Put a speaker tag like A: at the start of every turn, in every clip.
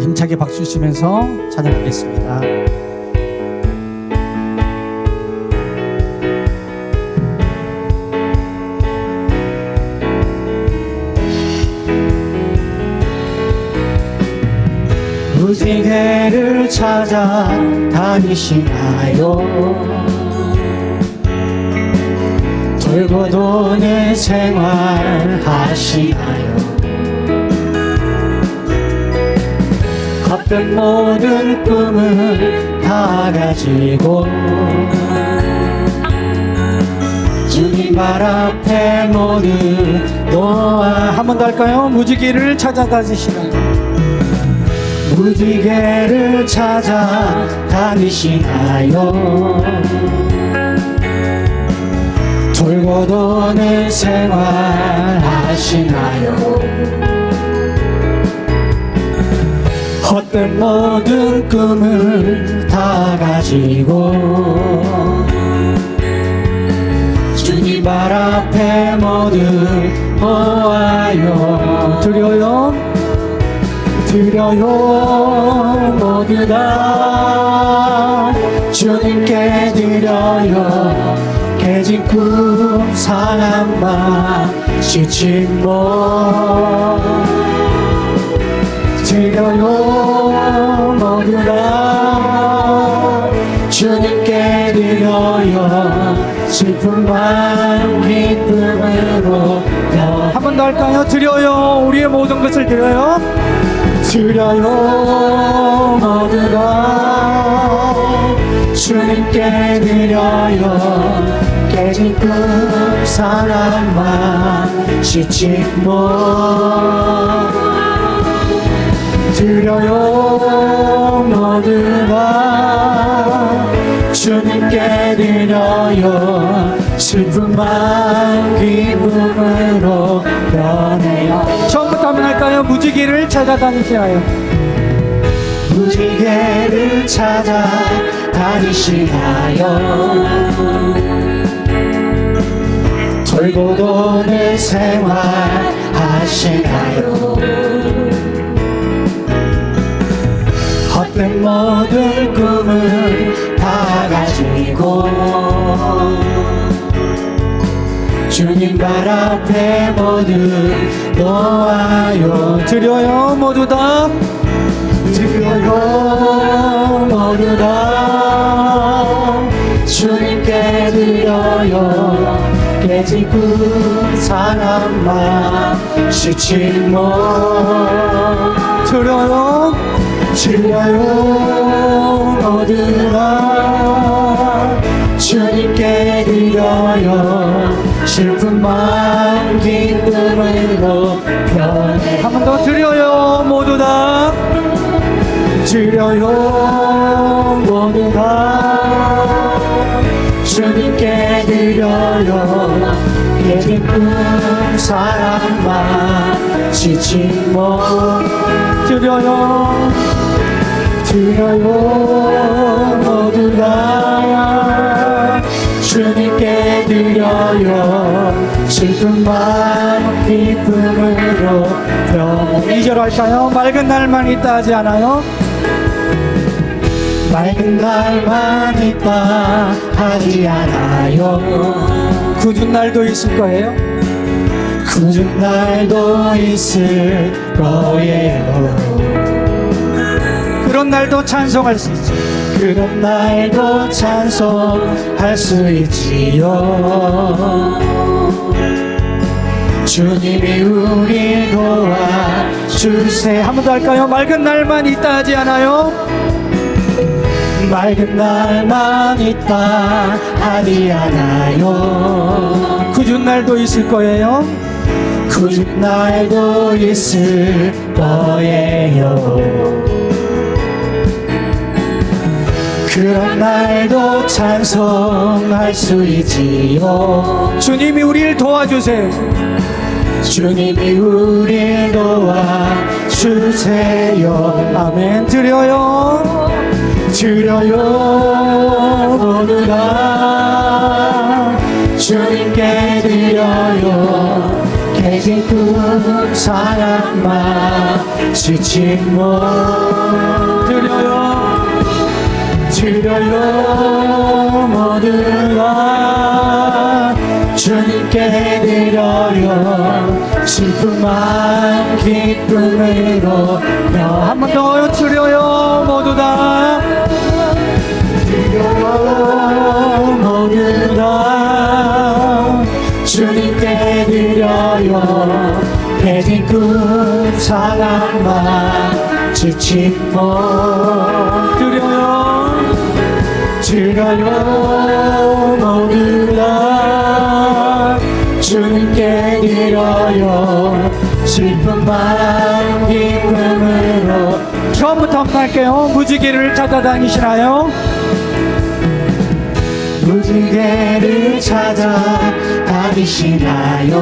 A: 힘차게 박수 치면서 찬양하겠습니다. 무지개를 찾아 다니시나요? 돌고 도는 생활 하시나요? 겉별 모든 꿈을 다 가지고 주님 발 앞에 모두 놓아 한 번 더 할까요? 무지개를 찾아 다니시나요? 무지개를 찾아 다니시나요? 돌고 도는 생활 하시나요? 헛된 모든 꿈을 다 가지고 주님 발 앞에 모두 모아요. 드려요 모두 다 주님께 드려요. 깨진 꿈 사랑만 지친 몸 드려요. 모두 다 주님께 드려요. 슬픔만 기쁨으로 한 번 더 할까요? 드려요. 우리의 모든 것을 드려요. 드려요. 모두 다 주님께 드려요. 깨진 꿈 사랑만 지친 몸 드려요. 모두 다 주님께 드려요. 슬픔만 기쁨으로 변해요. 처음부터 한번 할까요? 무지개를 찾아다니시나요? 무지개를 찾아 다니시나요? 돌고 도는 생활 하시나요? 헛된 모든 꿈을 다 가지고 주님 발 앞에 모두 놓아요. 드려요. 모두 다 드려요. 모두 다 주님께 드려요. 깨진 꿈 사랑만 지친 몸 드려요. 모두 다 주님께 드려요. 슬픔만 기쁨으로 변해. 한 번 더 드려요. 모두 다 드려요. 모두 다 주님께 드려요. 깨진 꿈 사랑만 지친 몸 드려요. 모두 다 주님께 드려요. 슬픔만 기쁨으로 변해. 2절 할까요? 맑은 날만 있다 하지 않아요? 맑은 날만 있다 하지 않아요. 굳은 날도 있을 거예요. 굳은 날도 있을 거예요. 그런 날도 찬송할 수 있죠. 그런 날도 찬송할 수 있지요. 주님이 우리 도와주세. 한 번 더 할까요? 맑은 날만 있다 하지 않아요? 맑은 날만 있다 하지 않아요. 굳은 날도 있을 거예요. 굳은 날도 있을 거예요. 그런 날도 찬송할 수 있지요. 주님이 우리를 도와주세요. 주님이 우리를 도와주세요. 아멘. 드려요. 모두 다 주님께 드려요. 깨진 꿈 사랑만 지친 몸 드려요 모두 다 주님께 드려요 슬픔만 기쁨으로 한 번 더 드려요 모두 다 드려요 모두 다 주님께 드려요 깨진 꿈 상한 맘 지친 몸 드려요 모두 다 주님께 드려요 슬픈 마음 기쁨으로 처음부터 한번 할게요. 무지개를 찾아다니시나요? 무지개를 찾아다니시나요?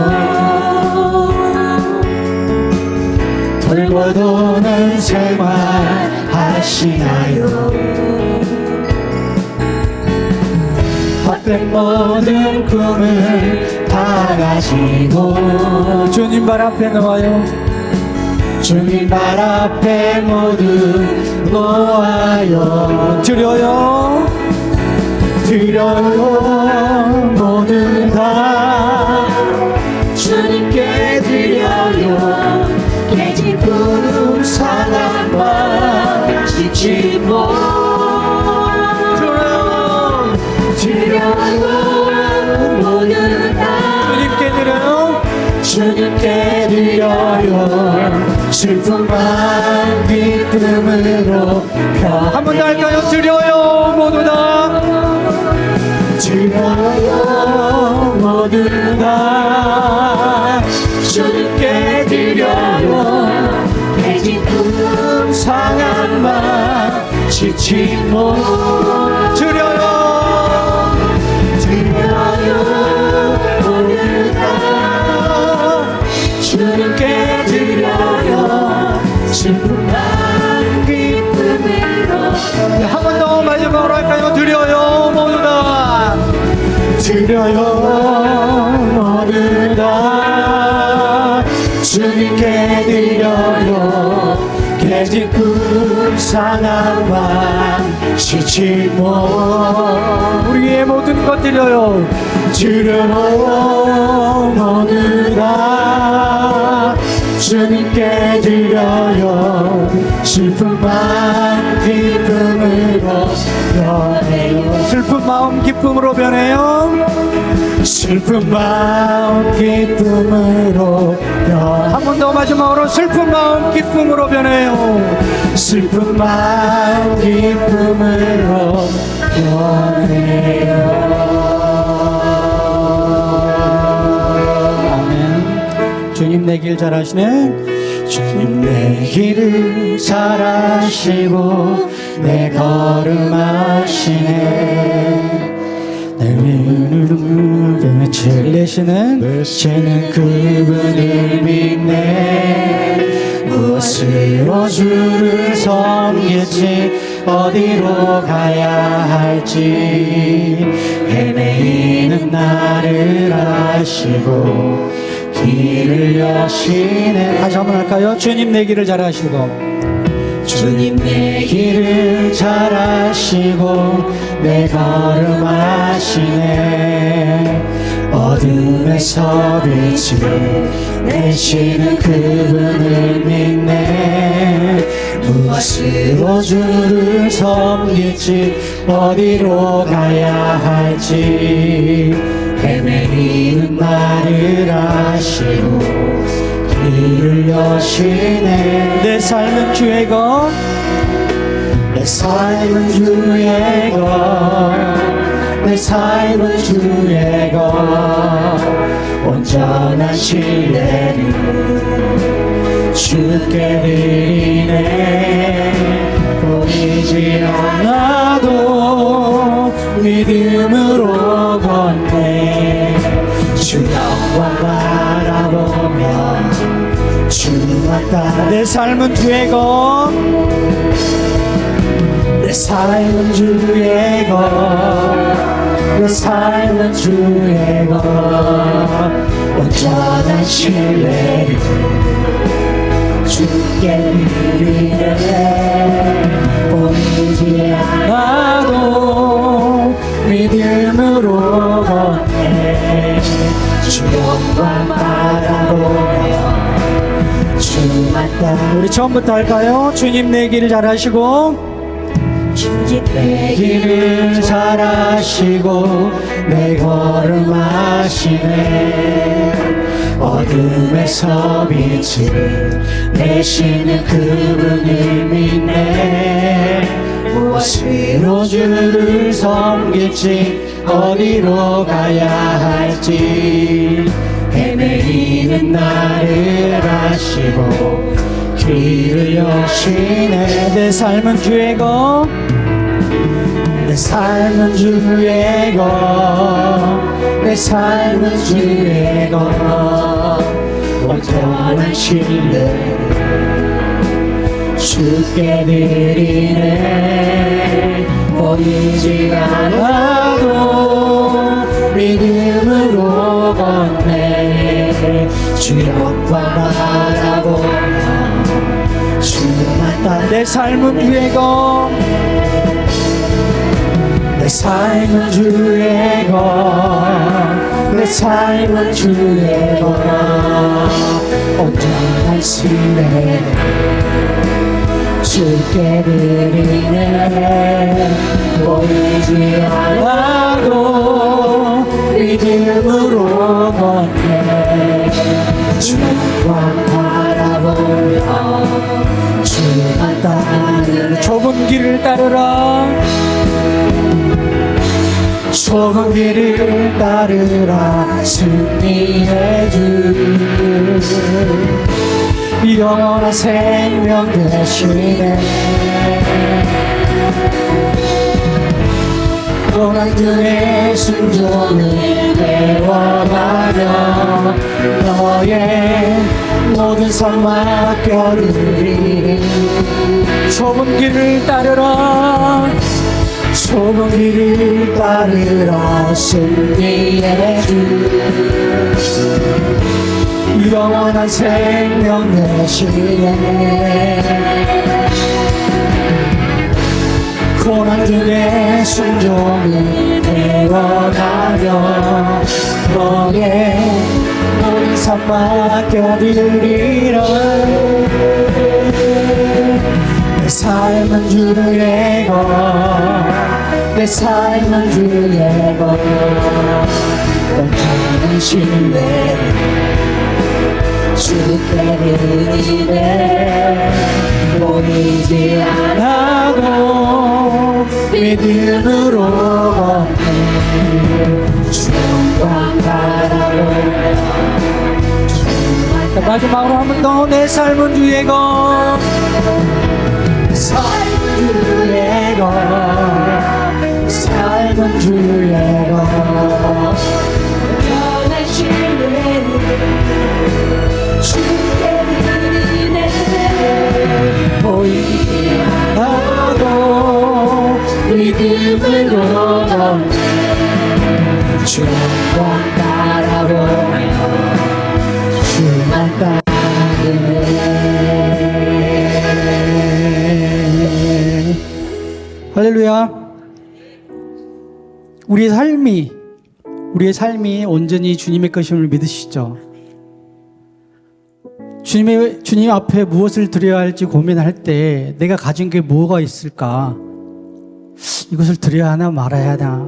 A: 돌고 도는 생활 하시나요? 헛된 모든 꿈을 다 가지고 주님 발 앞에 놓아요. 주님 발 앞에 모두 놓아요. 드려요 모두 다 주님께 드려요 깨진 꿈 상한 맘 지친 몸 드려요 모두 다 주님께 드려요 슬픔만 기쁨으로 한 번 더 할까요? 드려요 모두 다 드려요 모두 다 주님께 드려요 깨진 꿈 상한 맘 지친 몸 드려요 모두 다 주님께 드려요 슬픔만 기쁨으로 한 번 더 마지막으로 할까요? 드려요 모두 다 드려요 모두 다 주님께 드려요 깨진 꿈 상한 맘 지친 몸 우리의 모든 것 드려요 모두 다 주님께 드려요 슬픔만 기쁨으로 변해요 슬픈 마음 기쁨으로 변해요 슬픈 마음 기쁨으로 한 번 더 마지막으로 슬픈 마음 기쁨으로 변해요 슬픈 마음 기쁨으로 변해요 주님 내 길 잘하시네 주님 내 길을 잘하시고 내 걸음 하시네 내 빛을 내시는 쟤는 그분을 믿네 무엇으로 주를 섬길지 어디로 가야 할지 헤매이는 나를 아시고 길을 여시네 다시 한번 할까요? 주님 내 길을 잘 아시고 주님 내 길을 잘 아시고 내 걸음 하시네 어둠에서 빛을 내시는 그분을 믿네 무엇으로 주를 섬길지 어디로 가야 할지 헤매이는 나를 아시고 길을 여시네 내 삶은 주의 것 내 삶은 주의 것 내 삶은 주의 것 온전한 신뢰를 주께 드리네 보이지 않아도 믿음으로 걷네 주 영광 바라보며 주 왔다 내 삶은 주의 것 내 삶은 주의 것 내 삶은 주의 것 온전한 신뢰를 주께 드리네. 보이지 않아도 믿음으로 걷네. 주 영광 바라보며 주만 따라. 우리 처음부터 할까요? 주님 내 길을 잘 하시고 주님 내 길을 잘 하시고 내 걸음 하시네. 어둠에서 빛을 내시는 그분을 믿네. 무엇으로 주를 섬길지 어디로 가야 할지 헤매이는 나를 아시고 길을 여시네. 내 삶은 주의 것, 내 삶은 주의 것, 내 삶은 주의 것. 온전한 신뢰를 주께 드리네. 보이지 않아도 믿음으로 걷네. 주 영광 바라보며 주만 따라. 내 삶은 주의 것, 내 삶은 주의 것, 내 삶은 주의 것. 온전한 신뢰 주께 드리네. 보이지 않아도 믿음으로 걷네. 주 영광 바라보며 주만 따르네. 좁은 길을 따르라. 좁은 길을 따르라. 승리의 주 영원한 생명 되시네. 고난 중에 순종을 배워가며 너의 모든 삶 맡겨드리리. 좁은 길을 따르라. 좁은 길을 따르라. 승리의 주 영원한 생명 되시네. 고난 중에 순종을 배워가며 너의 모든 삶 맡겨드리라. 내 삶은 주의 것, 내 삶은 주의 것. 온전한 신뢰 주께 드리네. 보이지 않아도 믿음으로 걷네. 주 영광 바라보며. 마지막으로 한 번 더. 내 삶은 주의 것, 내 삶은 주의 것, 내 삶은 주의 것. 온전한 신뢰를 주께 드리네. 보이지 않아도 믿음으로 걷네. 주 영광 바라보며 주만 따르네. 할렐루야. 우리의 삶이 온전히 주님의 것임을 믿으시죠? 주님 앞에 무엇을 드려야 할지 고민할 때 내가 가진 게 뭐가 있을까? 이것을 드려야 하나 말아야 하나?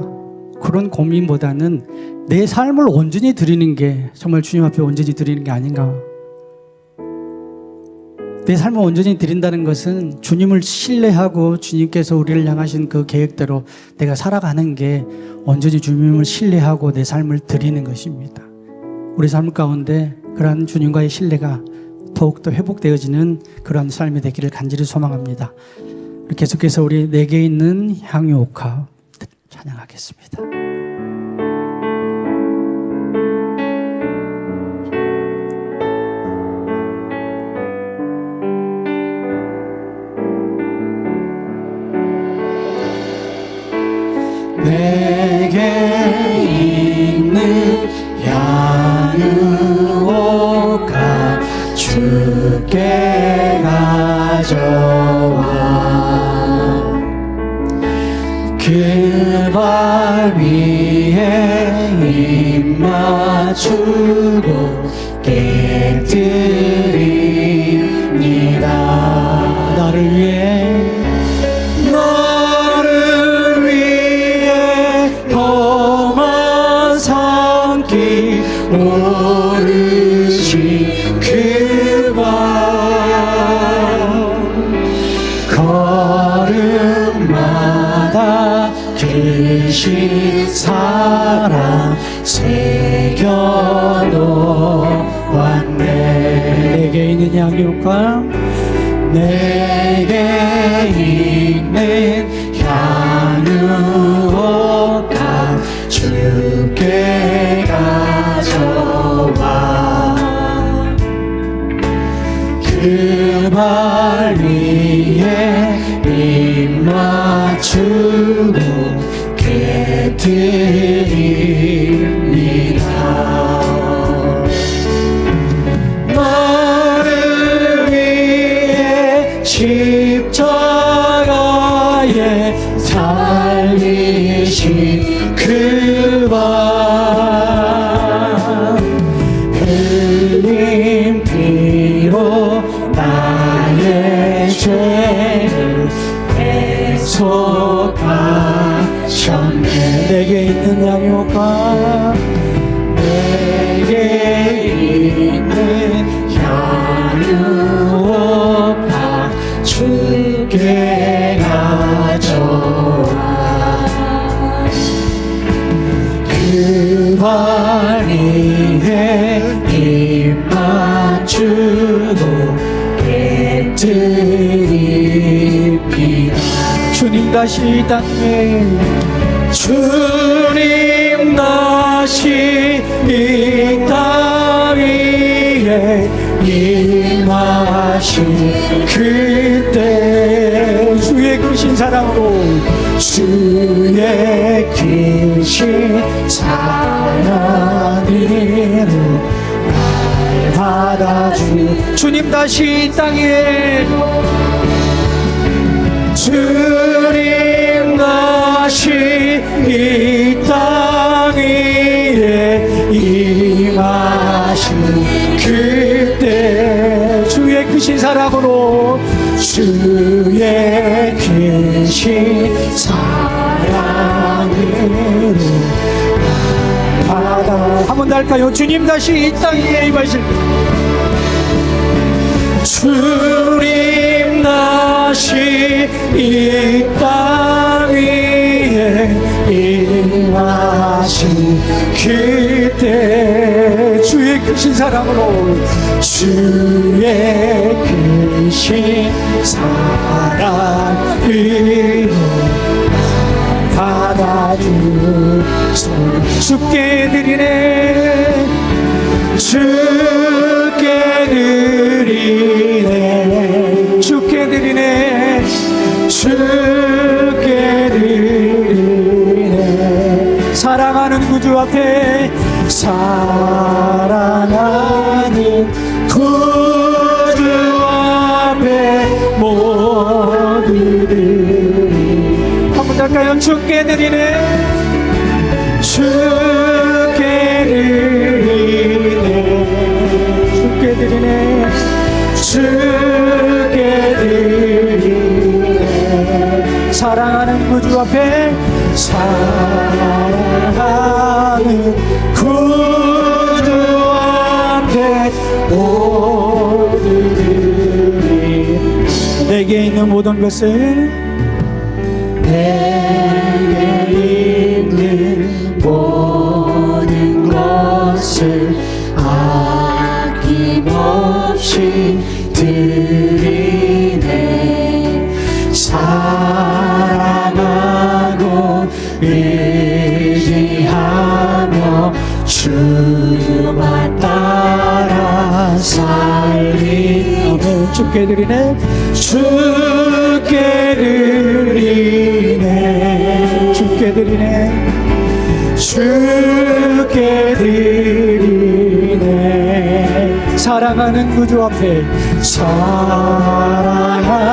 A: 그런 고민보다는 내 삶을 온전히 드리는 게 정말 주님 앞에 온전히 드리는 게 아닌가? 내 삶을 온전히 드린다는 것은 주님을 신뢰하고 주님께서 우리를 향하신 그 계획대로 내가 살아가는 게 온전히 주님을 신뢰하고 내 삶을 드리는 것입니다. 우리 삶 가운데 그러한 주님과의 신뢰가 더욱더 회복되어지는 그러한 삶이 되기를 간절히 소망합니다. 계속해서 우리 내게 있는 향유옥합 찬양하겠습니다. 내게 있는 향유옥합 주께 가져와 그 발 위에 입 맞추고 깨뜨립니다. 나를 위해 험한 산길 오르신 그 발 걸음마다 크신 사랑 새겨놓았네. 내게 있는 양육과 내게 있는 향유가 주께 가져와 그 발 위에 입 맞추고 깨뜨립니다. 나를 위해 십자가에 달리신 그 발 흘린 피로 나의 죄를 대속하셨네. 내게 있는 양육과 내게 있는 향유가 주께 가져와 그 발 위에 입 맞추고 깨뜨립니다. 주님 다시 이 땅에 주님 다시 이 땅 위에 임하신 그때 주의 크신 사랑으로 주의 크신 사랑으로 날 받아주 주님 다시 이 땅에 주님 다시 이 땅 위에 임하신 그때 주의 크신 사랑으로 주의 크신 사랑으로 받아 한번 더 할까요? 주님 다시 이 땅 위에 임하신 주님 다시 이 땅 위에 임하신 그때 주의 크신 사랑으로 주의 크신 사랑으로 받아주소서. 주께 드리네 주께 드리네 주께 드리네 주께 드리네 사랑하는 구주 앞에 사랑하는 구주 앞에 모두 드리 한번 할까요? 주께 드리네 주께 드리네 주께 드리네 주께 드리네 사랑하는 구주 앞에 사랑하는 구주 앞에 모두 드리 내게 있는 모든 것을 내게 있는 모든 것을 아낌없이 드리네 사랑하고 의지하며 주만 따라 살리네 주께 드리네 주께 드리네 주께 드리네 주께 드리네 사랑하는 구주 앞에 사랑하는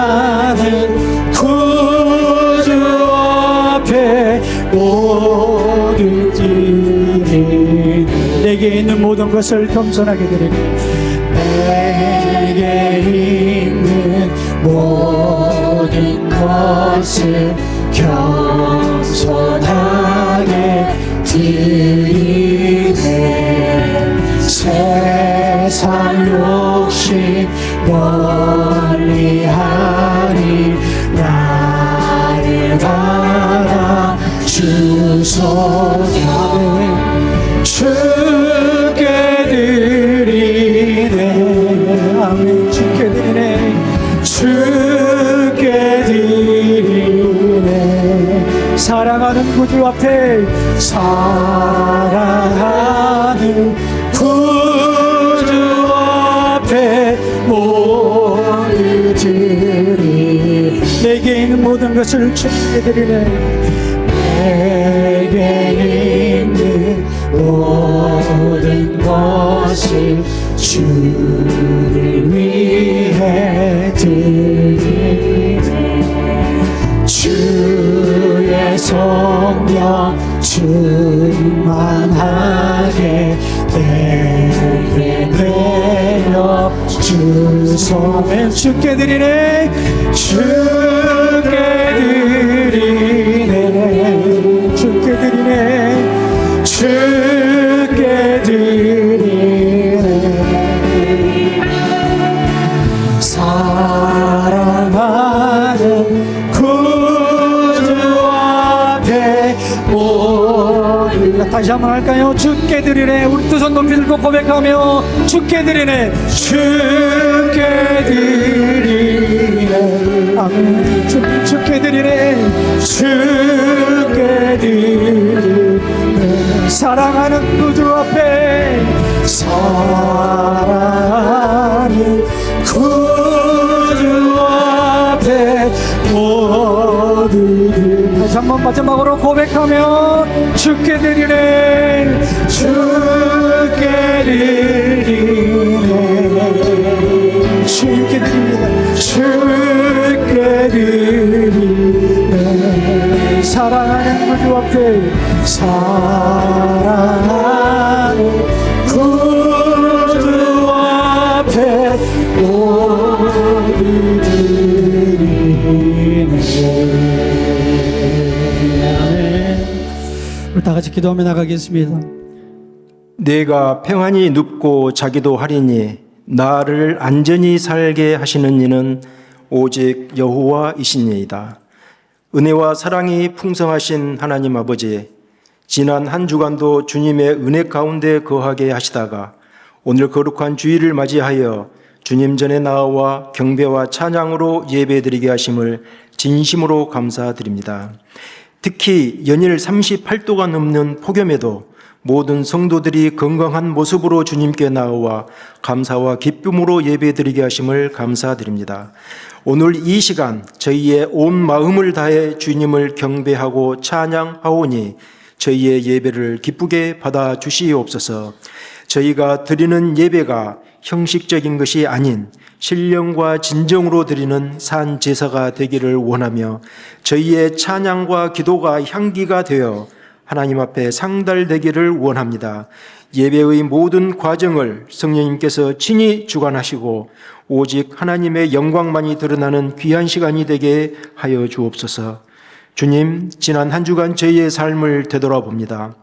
A: 모든 것을 겸손하게 드리니
B: 내게 있는 모든 것을 겸손하게 드리네. 세상 욕심 멀리하니 나를 받아 주소서. 주께 드리네.
A: 아멘. 주께 드리네.
B: 주께 드리네.
A: 사랑하는 구주 앞에
B: 사랑하는 구주 앞에 모두들이
A: 내게 있는 모든 것을 주께 드리네.
B: 내게 있는 모든 것을 주를 위해 드리네. 주의 성령 충만하게 내게 내려 주소서.
A: 주께 드리네.
B: 주께 드리네.
A: 주께 드리네.
B: 주께 드리네. 사랑하는 구주 앞에 모두.
A: 다시 한번 할까요? 주께 드리네. 우리 두 손 높이 들고 고백하며 주께 드리네.
B: 주께 드리네.
A: 아멘. 주께 드리네.
B: 주께 드리네.
A: 사랑하는 구주 앞에
B: 사랑하는 구주 앞에 모두들.
A: 다시 한번 마지막으로 고백하며 주께 드리네.
B: 주께 드리네.
A: 주께 드립니다.
B: 주께 드리네.
A: 사랑하는 구주 앞에
B: 사랑하는 구주 앞에 모두 드리네.
A: 우리 다 같이 기도하며 나가겠습니다.
C: 내가 평안히 눕고 자기도 하리니 나를 안전히 살게 하시는 이는 오직 여호와이시니이다. 은혜와 사랑이 풍성하신 하나님 아버지, 지난 한 주간도 주님의 은혜 가운데 거하게 하시다가 오늘 거룩한 주일을 맞이하여 주님 전에 나와 경배와 찬양으로 예배드리게 하심을 진심으로 감사드립니다. 특히 연일 38도가 넘는 폭염에도 모든 성도들이 건강한 모습으로 주님께 나와 감사와 기쁨으로 예배드리게 하심을 감사드립니다. 오늘 이 시간 저희의 온 마음을 다해 주님을 경배하고 찬양하오니 저희의 예배를 기쁘게 받아 주시옵소서. 저희가 드리는 예배가 형식적인 것이 아닌 신령과 진정으로 드리는 산 제사가 되기를 원하며 저희의 찬양과 기도가 향기가 되어 하나님 앞에 상달되기를 원합니다. 예배의 모든 과정을 성령님께서 친히 주관하시고 오직 하나님의 영광만이 드러나는 귀한 시간이 되게 하여 주옵소서. 주님, 지난 한 주간 저희의 삶을 되돌아봅니다.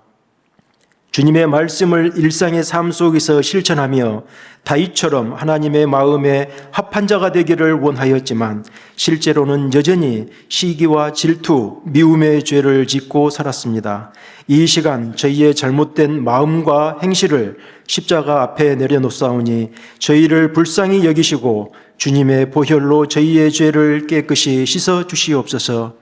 C: 주님의 말씀을 일상의 삶 속에서 실천하며 다윗처럼 하나님의 마음에 합한 자가 되기를 원하였지만 실제로는 여전히 시기와 질투, 미움의 죄를 짓고 살았습니다. 이 시간 저희의 잘못된 마음과 행실을 십자가 앞에 내려놓사오니 저희를 불쌍히 여기시고 주님의 보혈로 저희의 죄를 깨끗이 씻어 주시옵소서.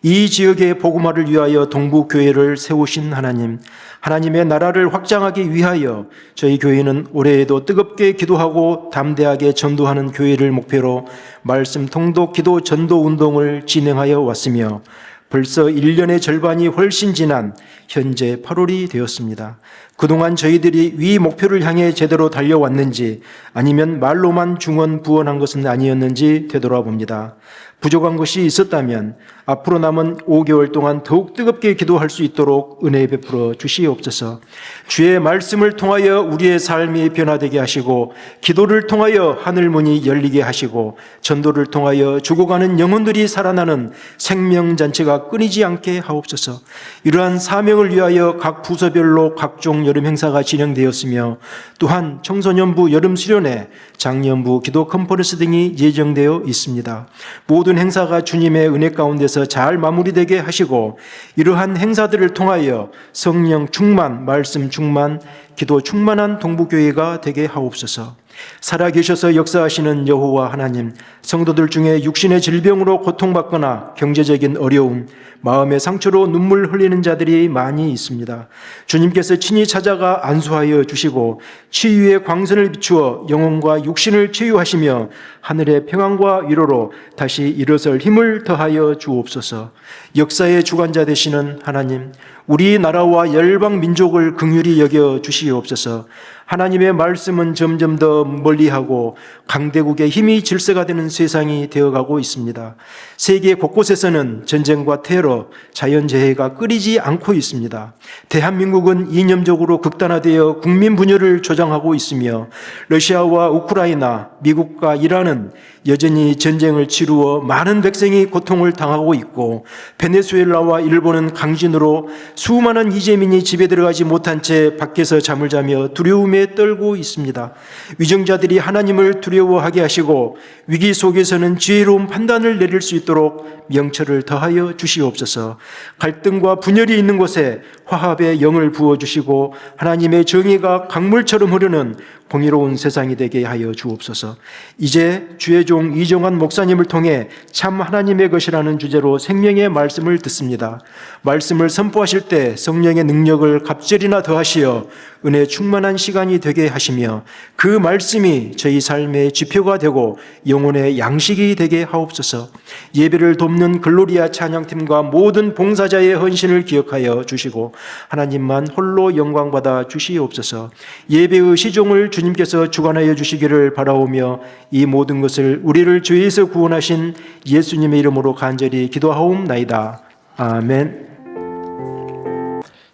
C: 이 지역의 복음화를 위하여 동부교회를 세우신 하나님, 하나님의 나라를 확장하기 위하여 저희 교회는 올해에도 뜨겁게 기도하고 담대하게 전도하는 교회를 목표로 말씀 통독 기도 전도 운동을 진행하여 왔으며 벌써 1년의 절반이 훨씬 지난 현재 8월이 되었습니다. 그동안 저희들이 위 목표를 향해 제대로 달려왔는지 아니면 말로만 중언부언한 것은 아니었는지 되돌아봅니다. 부족한 것이 있었다면 앞으로 남은 5개월 동안 더욱 뜨겁게 기도할 수 있도록 은혜 베풀어 주시옵소서. 주의 말씀을 통하여 우리의 삶이 변화되게 하시고, 기도를 통하여 하늘문이 열리게 하시고, 전도를 통하여 죽어가는 영혼들이 살아나는 생명잔치가 끊이지 않게 하옵소서. 이러한 사명을 위하여 각 부서별로 각종 여름 행사가 진행되었으며, 또한 청소년부 여름 수련회, 장년부 기도 컨퍼런스 등이 예정되어 있습니다. 모든 행사가 주님의 은혜 가운데서 잘 마무리되게 하시고, 이러한 행사들을 통하여 성령 충만, 말씀 충만, 기도 충만한 동부교회가 되게 하옵소서. 살아계셔서 역사하시는 여호와 하나님, 성도들 중에 육신의 질병으로 고통받거나 경제적인 어려움, 마음의 상처로 눈물 흘리는 자들이 많이 있습니다. 주님께서 친히 찾아가 안수하여 주시고 치유의 광선을 비추어 영혼과 육신을 치유하시며 하늘의 평안과 위로로 다시 일어설 힘을 더하여 주옵소서. 역사의 주관자 되시는 하나님, 우리 나라와 열방 민족을 긍휼히 여겨 주시옵소서. 하나님의 말씀은 점점 더 멀리하고 강대국의 힘이 질서가 되는 세상이 되어가고 있습니다. 세계 곳곳에서는 전쟁과 테러, 자연재해가 끊이지 않고 있습니다. 대한민국은 이념적으로 극단화되어 국민 분열을 조장하고 있으며, 러시아와 우크라이나, 미국과 이란은 여전히 전쟁을 치루어 많은 백성이 고통을 당하고 있고, 베네수엘라와 일본은 강진으로 수많은 이재민이 집에 들어가지 못한 채 밖에서 잠을 자며 두려움에 떨고 있습니다. 위정자들이 하나님을 두려워하게 하시고 위기 속에서는 지혜로운 판단을 내릴 수 있도록 명철을 더하여 주시옵소서. 갈등과 분열이 있는 곳에 화합의 영을 부어주시고 하나님의 정의가 강물처럼 흐르는 공의로운 세상이 되게 하여 주옵소서. 이제 주의 종 이정환 목사님을 통해 참 하나님의 것이라는 주제로 생명의 말씀을 듣습니다. 말씀을 선포하실 때 성령의 능력을 갑절이나 더하시어 은혜 충만한 시간이 되게 하시며, 그 말씀이 저희 삶의 지표가 되고 영혼의 양식이 되게 하옵소서. 예배를 돕는 글로리아 찬양팀과 모든 봉사자의 헌신을 기억하여 주시고 하나님만 홀로 영광받아 주시옵소서. 예배의 시종을 주님께서 주관하여 주시기를 바라오며, 이 모든 것을 우리를 죄에서 구원하신 예수님의 이름으로 간절히 기도하옵나이다. 아멘.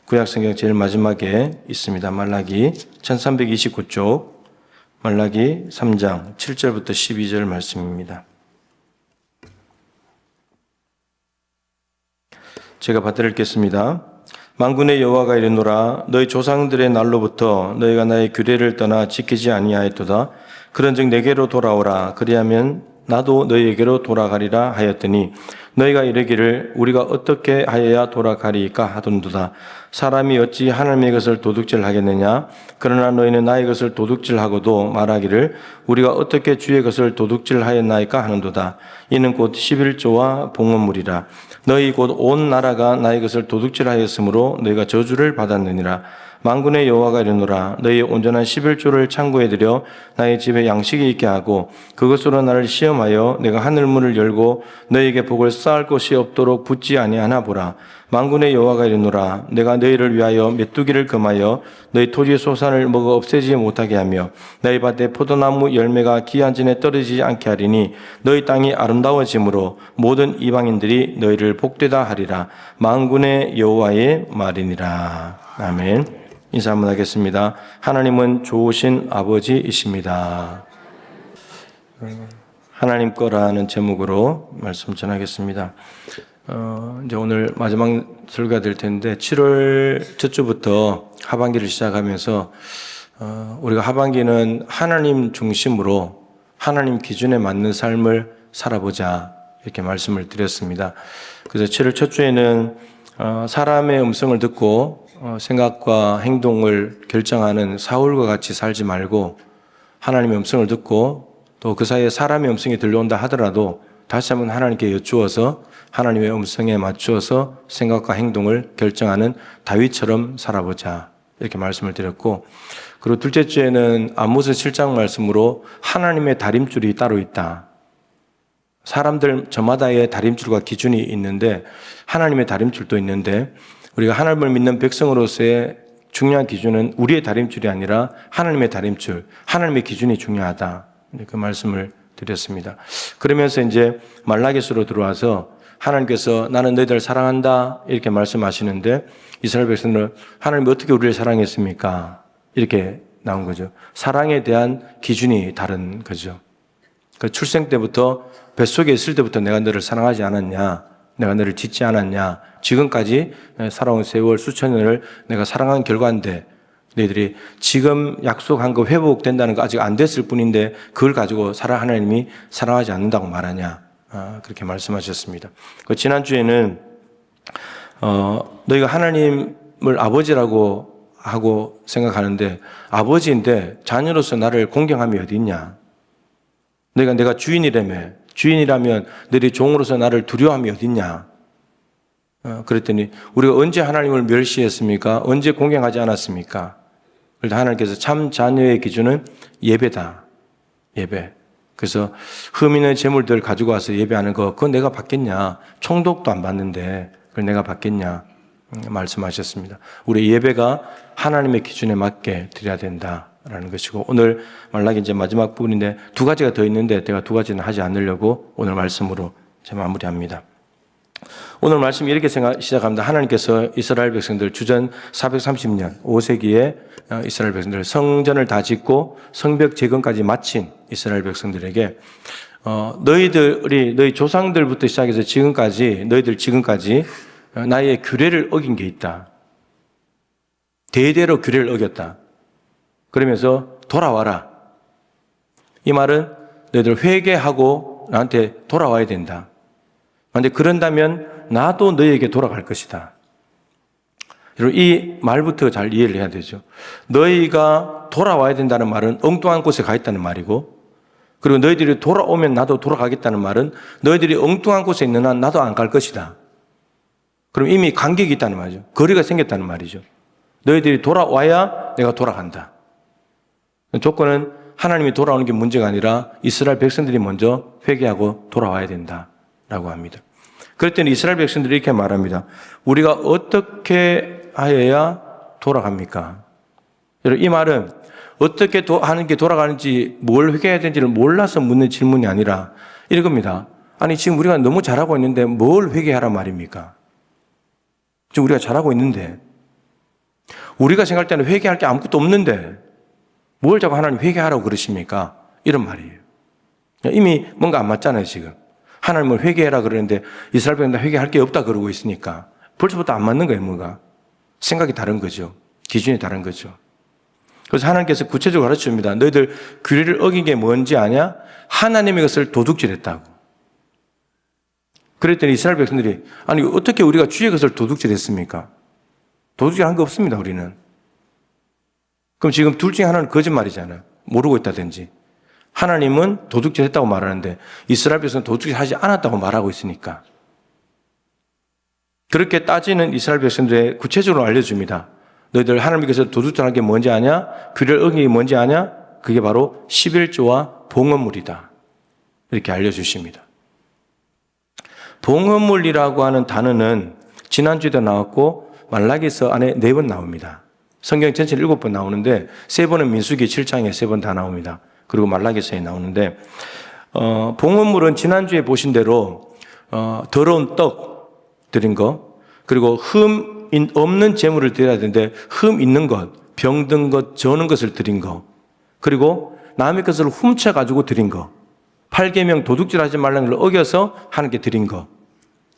D: 구약성경 제일 마지막에 있습니다. 말라기 1329쪽, 말라기 3장 7절부터 12절 말씀입니다. 제가 받들어 읽겠습니다. 만군의 여호와가 이르노라, 너희 조상들의 날로부터 너희가 나의 규례를 떠나 지키지 아니하였도다. 그런즉 내게로 돌아오라. 그리하면 나도 너희에게로 돌아가리라 하였더니 너희가 이르기를 우리가 어떻게 하여야 돌아가리까 하던도다. 사람이 어찌 하나님의 것을 도둑질하겠느냐? 그러나 너희는 나의 것을 도둑질하고도 말하기를 우리가 어떻게 주의 것을 도둑질하였나이까 하는도다. 이는 곧 11조와 봉헌물이라. 너희 곧 온 나라가 나의 것을 도둑질하였으므로 너희가 저주를 받았느니라. 만군의 여호와가 이르노라, 너희 온전한 11조를 창고에 들여 나의 집에 양식이 있게 하고 그것으로 나를 시험하여 내가 하늘문을 열고 너희에게 복을 쌓을 것이 없도록 붙지 아니하나 보라. 만군의 여호와가 이르노라, 내가 너희를 위하여 메뚜기를 금하여 너희 토지의 소산을 먹어 없애지 못하게 하며 너희 밭에 포도나무 열매가 기한전에 떨어지지 않게 하리니 너희 땅이 아름다워짐으로 모든 이방인들이 너희를 복되다 하리라. 만군의 여호와의 말이니라. 아멘. 인사 한번 하겠습니다. 하나님은 좋으신 아버지이십니다. 하나님 거라는 제목으로 말씀 전하겠습니다. 이제 오늘 마지막 설교가 될 텐데 7월 첫 주부터 하반기를 시작하면서 우리가 하반기는 하나님 중심으로 하나님 기준에 맞는 삶을 살아보자 이렇게 말씀을 드렸습니다. 그래서 7월 첫 주에는 사람의 음성을 듣고 생각과 행동을 결정하는 사울과 같이 살지 말고 하나님의 음성을 듣고 또 그 사이에 사람의 음성이 들려온다 하더라도 다시 한번 하나님께 여쭈어서 하나님의 음성에 맞추어서 생각과 행동을 결정하는 다윗처럼 살아보자 이렇게 말씀을 드렸고, 그리고 둘째 주에는 아모스 7장 말씀으로 하나님의 다림줄이 따로 있다. 사람들 저마다의 다림줄과 기준이 있는데 하나님의 다림줄도 있는데 우리가 하나님을 믿는 백성으로서의 중요한 기준은 우리의 다림줄이 아니라 하나님의 다림줄, 하나님의 기준이 중요하다. 그 말씀을 드렸습니다. 그러면서 이제 말라기스로 들어와서 하나님께서 나는 너희들을 사랑한다 이렇게 말씀하시는데 이스라엘 백성들은 하나님이 어떻게 우리를 사랑했습니까? 이렇게 나온 거죠. 사랑에 대한 기준이 다른 거죠. 그 출생 때부터 뱃속에 있을 때부터 내가 너를 사랑하지 않았냐? 내가 너를 짓지 않았냐? 지금까지 살아온 세월 수천 년을 내가 사랑한 결과인데 너희들이 지금 약속한 거 회복된다는 거 아직 안 됐을 뿐인데 그걸 가지고 하나님이 사랑하지 않는다고 말하냐? 그렇게 말씀하셨습니다. 지난주에는 너희가 하나님을 아버지라고 하고 생각하는데 아버지인데 자녀로서 나를 공경함이 어디 있냐? 너희가 내가 주인이라며 주인이라면 너희들이 종으로서 나를 두려워함이 어디 있냐? 그랬더니 우리가 언제 하나님을 멸시했습니까? 언제 공경하지 않았습니까? 그래서 하나님께서 참 자녀의 기준은 예배다. 예배. 그래서 흠 있는 재물들 가지고 와서 예배하는 거 그건 내가 받겠냐? 총독도 안 받는데 그걸 내가 받겠냐? 말씀하셨습니다. 우리 예배가 하나님의 기준에 맞게 드려야 된다라는 것이고 오늘 말라기 이제 마지막 부분인데 두 가지가 더 있는데 제가 두 가지는 하지 않으려고 오늘 말씀으로 제 마무리합니다. 오늘 말씀 이렇게 시작합니다. 하나님께서 이스라엘 백성들 주전 430년 5세기에 이스라엘 백성들 성전을 다 짓고 성벽 재건까지 마친 이스라엘 백성들에게 너희 조상들부터 시작해서 너희들 지금까지 나의 규례를 어긴 게 있다. 대대로 규례를 어겼다. 그러면서 돌아와라. 이 말은 너희들 회개하고 나한테 돌아와야 된다. 그런데 그런다면 나도 너희에게 돌아갈 것이다. 여러분 이 말부터 잘 이해를 해야 되죠. 너희가 돌아와야 된다는 말은 엉뚱한 곳에 가 있다는 말이고 그리고 너희들이 돌아오면 나도 돌아가겠다는 말은 너희들이 엉뚱한 곳에 있는 한 나도 안 갈 것이다. 그럼 이미 간격이 있다는 말이죠. 거리가 생겼다는 말이죠. 너희들이 돌아와야 내가 돌아간다. 조건은 하나님이 돌아오는 게 문제가 아니라 이스라엘 백성들이 먼저 회개하고 돌아와야 된다라고 합니다. 그랬더니 이스라엘 백성들이 이렇게 말합니다. 우리가 어떻게 하여야 돌아갑니까? 여러분 이 말은 어떻게 하는 게 돌아가는지 뭘 회개해야 되는지를 몰라서 묻는 질문이 아니라 이겁니다. 아니 지금 우리가 너무 잘하고 있는데 뭘 회개하란 말입니까? 지금 우리가 잘하고 있는데 우리가 생각할 때는 회개할 게 아무것도 없는데 뭘 자꾸 하나님 회개하라고 그러십니까? 이런 말이에요. 이미 뭔가 안 맞잖아요 지금. 하나님을 회개해라 그러는데 이스라엘 백성들 회개할 게 없다 그러고 있으니까 벌써부터 안 맞는 거예요 뭔가. 생각이 다른 거죠. 기준이 다른 거죠. 그래서 하나님께서 구체적으로 가르쳐줍니다. 너희들 규례를 어긴 게 뭔지 아냐? 하나님의 것을 도둑질했다고. 그랬더니 이스라엘 백성들이 아니 어떻게 우리가 주의 것을 도둑질했습니까? 도둑질한 거 없습니다 우리는. 그럼 지금 둘 중에 하나는 거짓말이잖아요. 모르고 있다든지. 하나님은 도둑질했다고 말하는데 이스라엘 백성은 도둑질하지 않았다고 말하고 있으니까. 그렇게 따지는 이스라엘 백성들의 구체적으로 알려줍니다. 너희들 하나님께서 도둑질한 게 뭔지 아냐? 규례를 어긴 게 뭔지 아냐? 그게 바로 11조와 봉헌물이다. 이렇게 알려주십니다. 봉헌물이라고 하는 단어는 지난주에도 나왔고 말라기서 안에 4번 나옵니다. 성경 전체 7번 나오는데 3번은 민수기 7장에 3번 다 나옵니다. 그리고 말라기서에 나오는데 봉헌물은 지난주에 보신 대로 더러운 떡 드린 거 그리고 흠 없는 재물을 드려야 되는데 흠 있는 것, 병든 것, 저는 것을 드린 거 그리고 남의 것을 훔쳐가지고 드린 거 8계명 도둑질하지 말라는 걸 어겨서 하나님께 드린 거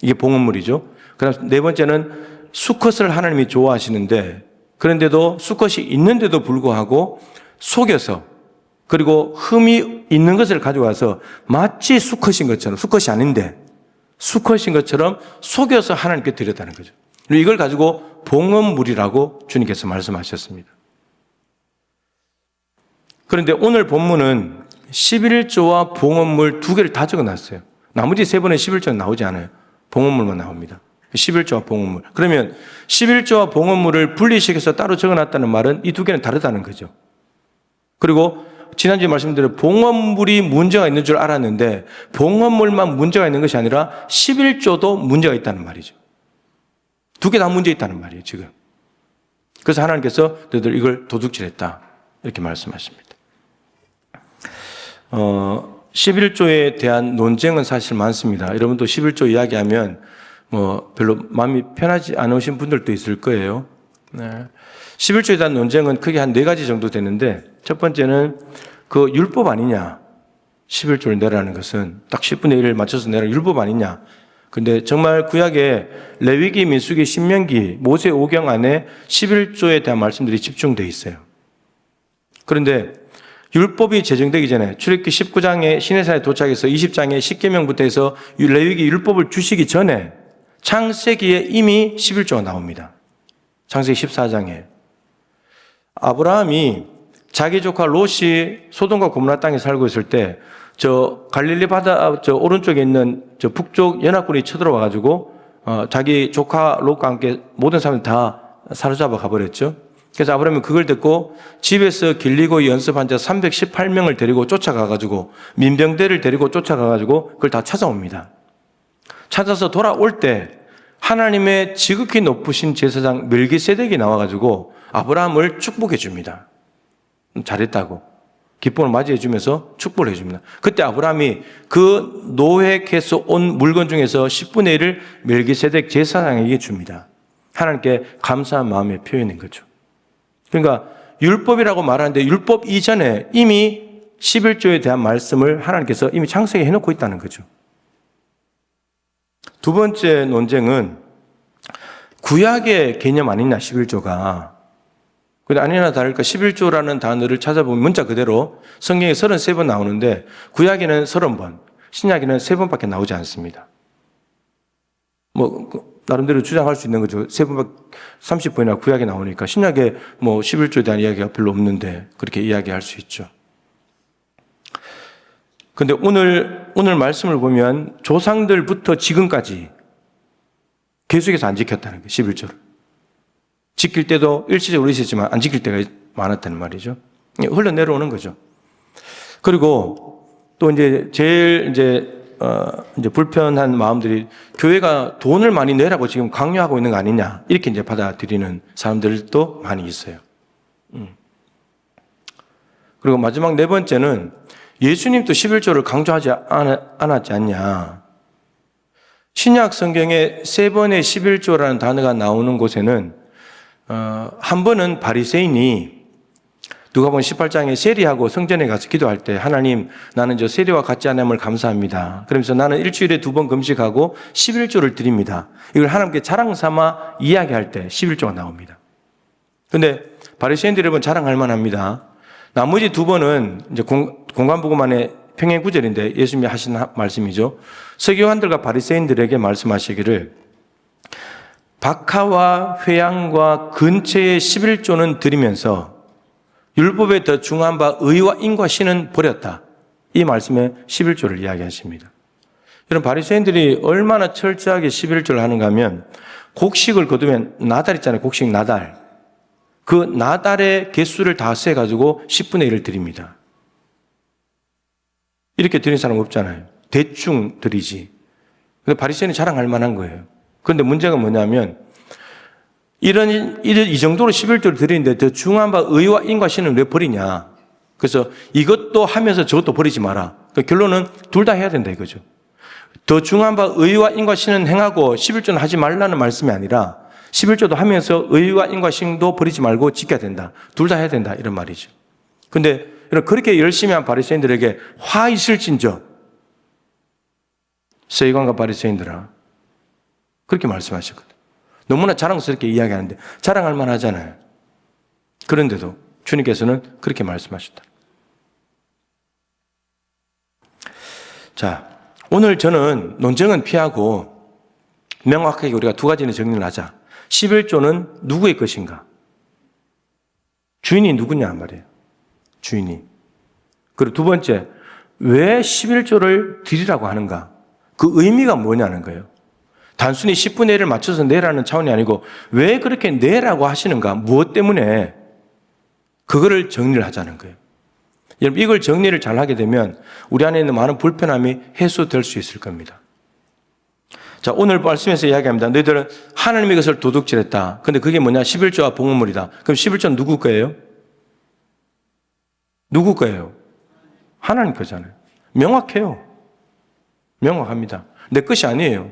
D: 이게 봉헌물이죠. 그다음 4번째는 수컷을 하나님이 좋아하시는데 그런데도 수컷이 있는데도 불구하고 속여서 그리고 흠이 있는 것을 가져와서 마치 수컷인 것처럼 수컷이 아닌데 수컷인 것처럼 속여서 하나님께 드렸다는 거죠. 이걸 가지고 봉헌물이라고 주님께서 말씀하셨습니다. 그런데 오늘 본문은 11조와 봉헌물 2개를 다 적어놨어요. 나머지 3번은 11조는 나오지 않아요. 봉헌물만 나옵니다. 11조와 봉헌물. 그러면 11조와 봉헌물을 분리시켜서 따로 적어놨다는 말은 이 2개는 다르다는 거죠. 그리고 지난주에 말씀드린 봉헌물이 문제가 있는 줄 알았는데 봉헌물만 문제가 있는 것이 아니라 11조도 문제가 있다는 말이죠. 2개 다 문제 있다는 말이에요 지금. 그래서 하나님께서 너희들 이걸 도둑질했다 이렇게 말씀하십니다. 11조에 대한 논쟁은 사실 많습니다. 여러분도 11조 이야기하면 뭐 별로 마음이 편하지 않으신 분들도 있을 거예요. 네. 11조에 대한 논쟁은 크게 한 4가지 정도 되는데, 첫 번째는 그 율법 아니냐. 11조를 내라는 것은 딱 10분의 1을 맞춰서 내라는 율법 아니냐. 근데 정말 구약의 레위기, 민수기, 신명기, 모세 오경 안에 11조에 대한 말씀들이 집중되어 있어요. 그런데 율법이 제정되기 전에 출애굽기 19장에 시내산에 도착해서 20장에 십계명부터 해서 레위기 율법을 주시기 전에 창세기에 이미 11조가 나옵니다. 창세기 14장에 아브라함이 자기 조카 롯이 소돔과 고모라 땅에 살고 있을 때 저 갈릴리 바다 저 오른쪽에 있는 저 북쪽 연합군이 쳐들어와 가지고 자기 조카 롯과 함께 모든 사람들 다 사로잡아 가버렸죠. 그래서 아브라함이 그걸 듣고 집에서 길리고 연습한 자 318명을 데리고 쫓아가 가지고 민병대를 데리고 쫓아가 가지고 그걸 다 찾아옵니다. 찾아서 돌아올 때 하나님의 지극히 높으신 제사장 멜기세덱이 나와 가지고 아브라함을 축복해 줍니다. 잘했다고. 기쁨을 맞이해 주면서 축복을 해 줍니다. 그때 아브라함이 그 노획해서 온 물건 중에서 10분의 1을 멜기세덱 제사장에게 줍니다. 하나님께 감사한 마음의 표현인 거죠. 그러니까 율법이라고 말하는데 율법 이전에 이미 11조에 대한 말씀을 하나님께서 이미 창세기에 해놓고 있다는 거죠. 두 번째 논쟁은 구약의 개념 아니냐 11조가. 근데 아니나 다를까 11조라는 단어를 찾아보면 문자 그대로 성경에 33번 나오는데 구약에는 30번, 신약에는 3번밖에 나오지 않습니다. 뭐 나름대로 주장할 수 있는 거죠. 3번밖에 30번이나 구약에 나오니까 신약에 뭐 11조에 대한 이야기가 별로 없는데 그렇게 이야기할 수 있죠. 근데 오늘 말씀을 보면 조상들부터 지금까지 계속해서 안 지켰다는 거예요. 11조를. 지킬 때도 일시적으로 있었지만 안 지킬 때가 많았다는 말이죠. 흘러내려오는 거죠. 그리고 또 이제 제일 이제 불편한 마음들이 교회가 돈을 많이 내라고 지금 강요하고 있는 거 아니냐 이렇게 이제 받아들이는 사람들도 많이 있어요. 그리고 마지막 4번째는 예수님도 11조를 강조하지 않았지 않냐. 신약 성경에 3번의 11조라는 단어가 나오는 곳에는 한 번은 바리새인이 누가복음 18장에 세리하고 성전에 가서 기도할 때 하나님 나는 저 세리와 같지 않음을 감사합니다. 그러면서 나는 일주일에 2번 금식하고 11조를 드립니다. 이걸 하나님께 자랑 삼아 이야기할 때 11조가 나옵니다. 그런데 바리새인들이 여러분 자랑할 만합니다. 나머지 2번은 이제 공관복음안의 평행구절인데 예수님이 하신 말씀이죠. 서기관들과 바리새인들에게 말씀하시기를 박하와 회양과 근처의 11조는 드리면서 율법에 더 중요한 바 의와 인과 신은 버렸다. 이 말씀에 11조를 이야기하십니다. 여러분 바리새인들이 얼마나 철저하게 11조를 하는가 하면 곡식을 거두면 나달 있잖아요. 곡식 나달. 그 나달의 개수를 다 세가지고 10분의 1을 드립니다. 이렇게 드리는 사람 없잖아요. 대충 드리지. 근데 바리새인이 자랑할 만한 거예요. 그런데 문제가 뭐냐면 이 정도로 11조를 드리는데 더 중요한 바 의와 인과 신은 왜 버리냐. 그래서 이것도 하면서 저것도 버리지 마라. 그러니까 결론은 둘 다 해야 된다 이거죠. 더 중요한 바 의와 인과 신은 행하고 11조는 하지 말라는 말씀이 아니라 11조도 하면서 의와 인과 신도 버리지 말고 지켜야 된다. 둘 다 해야 된다 이런 말이죠. 그런데 그렇게 열심히 한 바리새인들에게 화 있을진저 서기관과 바리새인들아 그렇게 말씀하셨거든요. 너무나 자랑스럽게 이야기하는데 자랑할 만하잖아요. 그런데도 주님께서는 그렇게 말씀하셨다. 자, 오늘 저는 논쟁은 피하고 명확하게 우리가 2가지는 정리를 하자. 11조는 누구의 것인가? 주인이 누구냐 말이에요. 주인이. 그리고 2번째, 왜 11조를 드리라고 하는가? 그 의미가 뭐냐는 거예요. 단순히 10분의 1을 맞춰서 내라는 차원이 아니고 왜 그렇게 내라고 하시는가? 무엇 때문에? 그거를 정리를 하자는 거예요. 여러분 이걸 정리를 잘 하게 되면 우리 안에 있는 많은 불편함이 해소될 수 있을 겁니다. 자, 오늘 말씀에서 이야기합니다. 너희들은 하나님의 것을 도둑질했다. 근데 그게 뭐냐? 11조와 봉헌물이다. 그럼 11조는 누구 거예요? 누구 거예요? 하나님 거잖아요. 명확해요. 명확합니다. 내 것이 아니에요.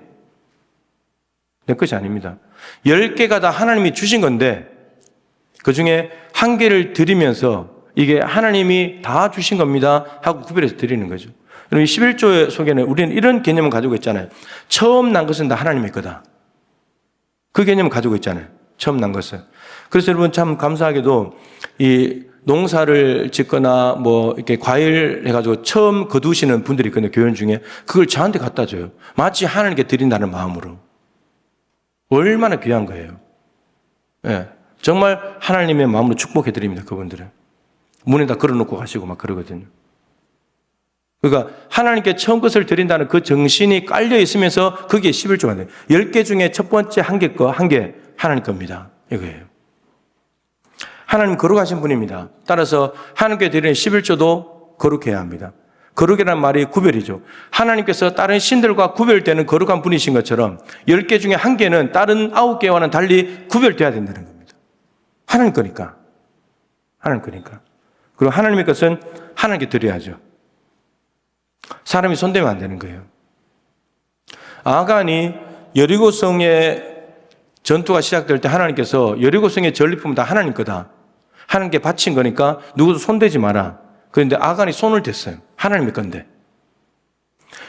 D: 내 것이 아닙니다. 10개가 다 하나님이 주신 건데 그 중에 1개를 드리면서 이게 하나님이 다 주신 겁니다 하고 구별해서 드리는 거죠. 여러분 11조의 속에는 우리는 이런 개념을 가지고 있잖아요. 처음 난 것은 다 하나님의 거다. 그 개념을 가지고 있잖아요. 처음 난 것은. 그래서 여러분 참 감사하게도 이 농사를 짓거나 뭐 이렇게 과일 해가지고 처음 거두시는 분들이 있거든요. 교연 중에. 그걸 저한테 갖다 줘요. 마치 하나님께 드린다는 마음으로. 얼마나 귀한 거예요. 예. 정말 하나님의 마음으로 축복해 드립니다. 그분들은. 문에다 걸어놓고 가시고 막 그러거든요. 그러니까 하나님께 처음 것을 드린다는 그 정신이 깔려 있으면서 거기에 11조가 돼요. 10개 중에 첫 번째 1개 거, 1개 하나님 겁니다. 이거예요. 하나님 거룩하신 분입니다. 따라서 하나님께 드리는 11조도 거룩해야 합니다. 거룩이라는 말이 구별이죠. 하나님께서 다른 신들과 구별되는 거룩한 분이신 것처럼 10개 중에 1개는 다른 9개와는 달리 구별돼야 된다는 겁니다. 하나님 거니까. 하나님 거니까. 그리고 하나님의 것은 하나님께 드려야죠. 사람이 손대면 안 되는 거예요. 아간이 여리고성의 전투가 시작될 때 하나님께서 여리고성의 전리품은 다 하나님 거다. 하나님께 바친 거니까 누구도 손대지 마라. 그런데 아간이 손을 댔어요. 하나님의 건데.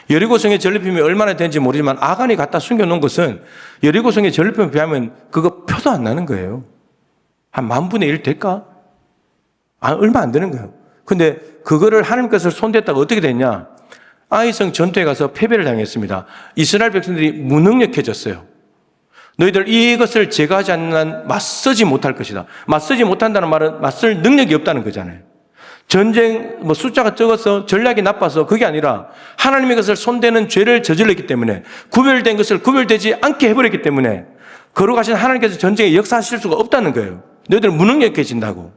D: 여리고성의 전리품이 얼마나 되는지 모르지만 아간이 갖다 숨겨놓은 것은 여리고성의 전리품에 비하면 그거 표도 안 나는 거예요. 한 10,000분의 1 될까? 얼마 안 되는 거예요. 근데 그거를 하나님 것을 손댔다가 어떻게 됐냐? 아이성 전투에 가서 패배를 당했습니다. 이스라엘 백성들이 무능력해졌어요. 너희들 이것을 제거하지 않는 한 맞서지 못할 것이다. 맞서지 못한다는 말은 맞설 능력이 없다는 거잖아요. 전쟁 숫자가 적어서 전략이 나빠서 그게 아니라 하나님의 것을 손대는 죄를 저질렀기 때문에 구별된 것을 구별되지 않게 해버렸기 때문에 거룩하신 하나님께서 전쟁에 역사하실 수가 없다는 거예요. 너희들은 무능력해진다고.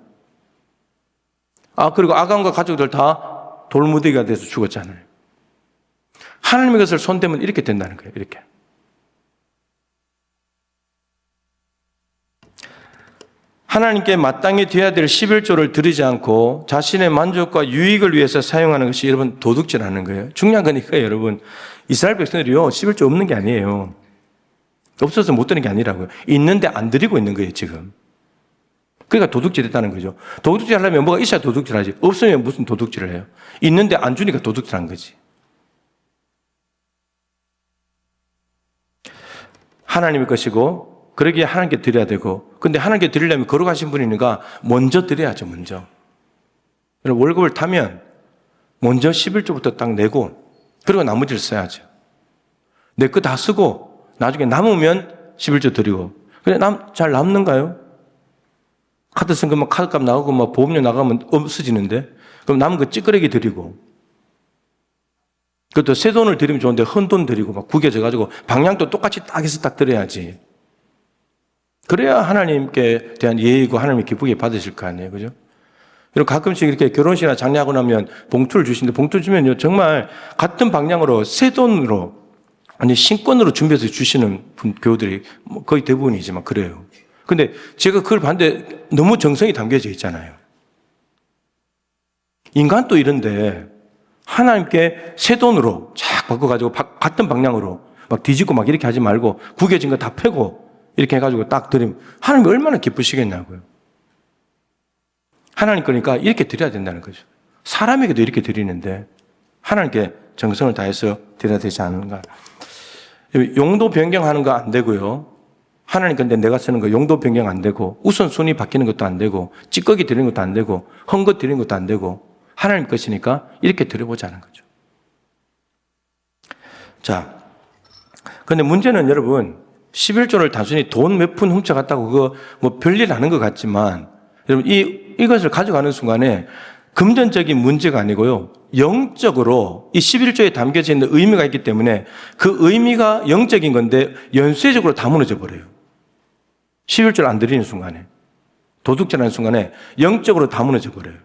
D: 그리고 아간과 가족들 다 돌무더기가 돼서 죽었잖아요. 하나님의 것을 손대면 이렇게 된다는 거예요. 이렇게. 하나님께 마땅히 돼야 될 11조를 드리지 않고 자신의 만족과 유익을 위해서 사용하는 것이 여러분 도둑질하는 거예요. 중요한 거니까 여러분 이스라엘 백성들이요 11조 없는 게 아니에요. 없어서 못 드는 게 아니라고요. 있는데 안 드리고 있는 거예요 지금. 그러니까 도둑질했다는 거죠. 도둑질 하려면 뭐가 있어야 도둑질하지. 없으면 무슨 도둑질을 해요. 있는데 안 주니까 도둑질한 거지. 하나님의 것이고 그러기에 하나님께 드려야 되고 근데 하나님께 드리려면 거룩하신 분이니까 먼저 드려야죠. 먼저. 월급을 타면 먼저 11조부터 딱 내고 그리고 나머지를 써야죠. 내 거 다 쓰고 나중에 남으면 11조 드리고 근데 잘 남는가요? 카드 쓴 것만 카드값 나오고 막 보험료 나가면 없어지는데 그럼 남은 거 찌끄레기 드리고 그것도 새 돈을 드리면 좋은데 헌 돈 드리고 막 구겨져가지고 방향도 똑같이 딱 해서 딱 드려야지. 그래야 하나님께 대한 예의고 하나님이 기쁘게 받으실 거 아니에요. 그죠? 여러분 가끔씩 이렇게 결혼식이나 장례하고 나면 봉투를 주시는데 봉투 주면요 정말 같은 방향으로 새 돈으로 아니 신권으로 준비해서 주시는 교우들이 거의 대부분이지만 그래요. 근데 제가 그걸 봤는데 너무 정성이 담겨져 있잖아요. 인간도 이런데 하나님께 새 돈으로 쫙 바꿔가지고 같은 방향으로 막 뒤집고 막 이렇게 하지 말고 구겨진 거 다 펴고 이렇게 해가지고 딱 드리면 하나님이 얼마나 기쁘시겠냐고요. 하나님 거니까 이렇게 드려야 된다는 거죠. 사람에게도 이렇게 드리는데 하나님께 정성을 다해서 드려야 되지 않는가. 용도 변경하는 거 안 되고요. 하나님 건데 내가 쓰는 거 용도 변경 안 되고 우선순위 바뀌는 것도 안 되고 찌꺼기 드리는 것도 안 되고 헝거 드리는 것도 안 되고 하나님 것이니까 이렇게 드려보자는 거죠. 자, 근데 문제는 여러분 11조를 단순히 돈 몇 푼 훔쳐갔다고 그거 뭐 별일 아는 것 같지만 여러분 이것을 가져가는 순간에 금전적인 문제가 아니고요. 영적으로 이 11조에 담겨져 있는 의미가 있기 때문에 그 의미가 영적인 건데 연쇄적으로 다 무너져 버려요. 11조를 안 드리는 순간에 도둑질하는 순간에 영적으로 다 무너져 버려요.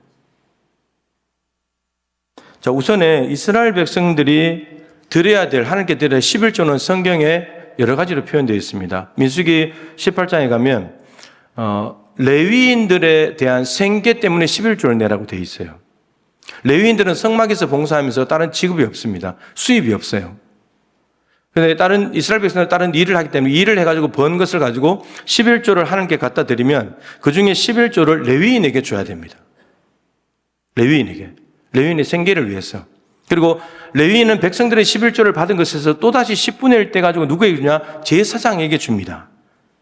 D: 자, 우선에 이스라엘 백성들이 드려야 될 하나님께 드려야 할 11조는 성경에 여러 가지로 표현되어 있습니다. 민수기 18장에 가면 레위인들에 대한 생계 때문에 11조를 내라고 되어 있어요. 레위인들은 성막에서 봉사하면서 다른 직업이 없습니다. 수입이 없어요. 그런데 다른 이스라엘 백성들은 다른 일을 하기 때문에 일을 해가지고 번 것을 가지고 11조를 하나님께 갖다 드리면 그 중에 11조를 레위인에게 줘야 됩니다. 레위인의 생계를 위해서. 그리고 레위인은 백성들의 11조를 받은 것에서 또다시 10분의 1 떼가지고 누구에게 주냐? 제사장에게 줍니다.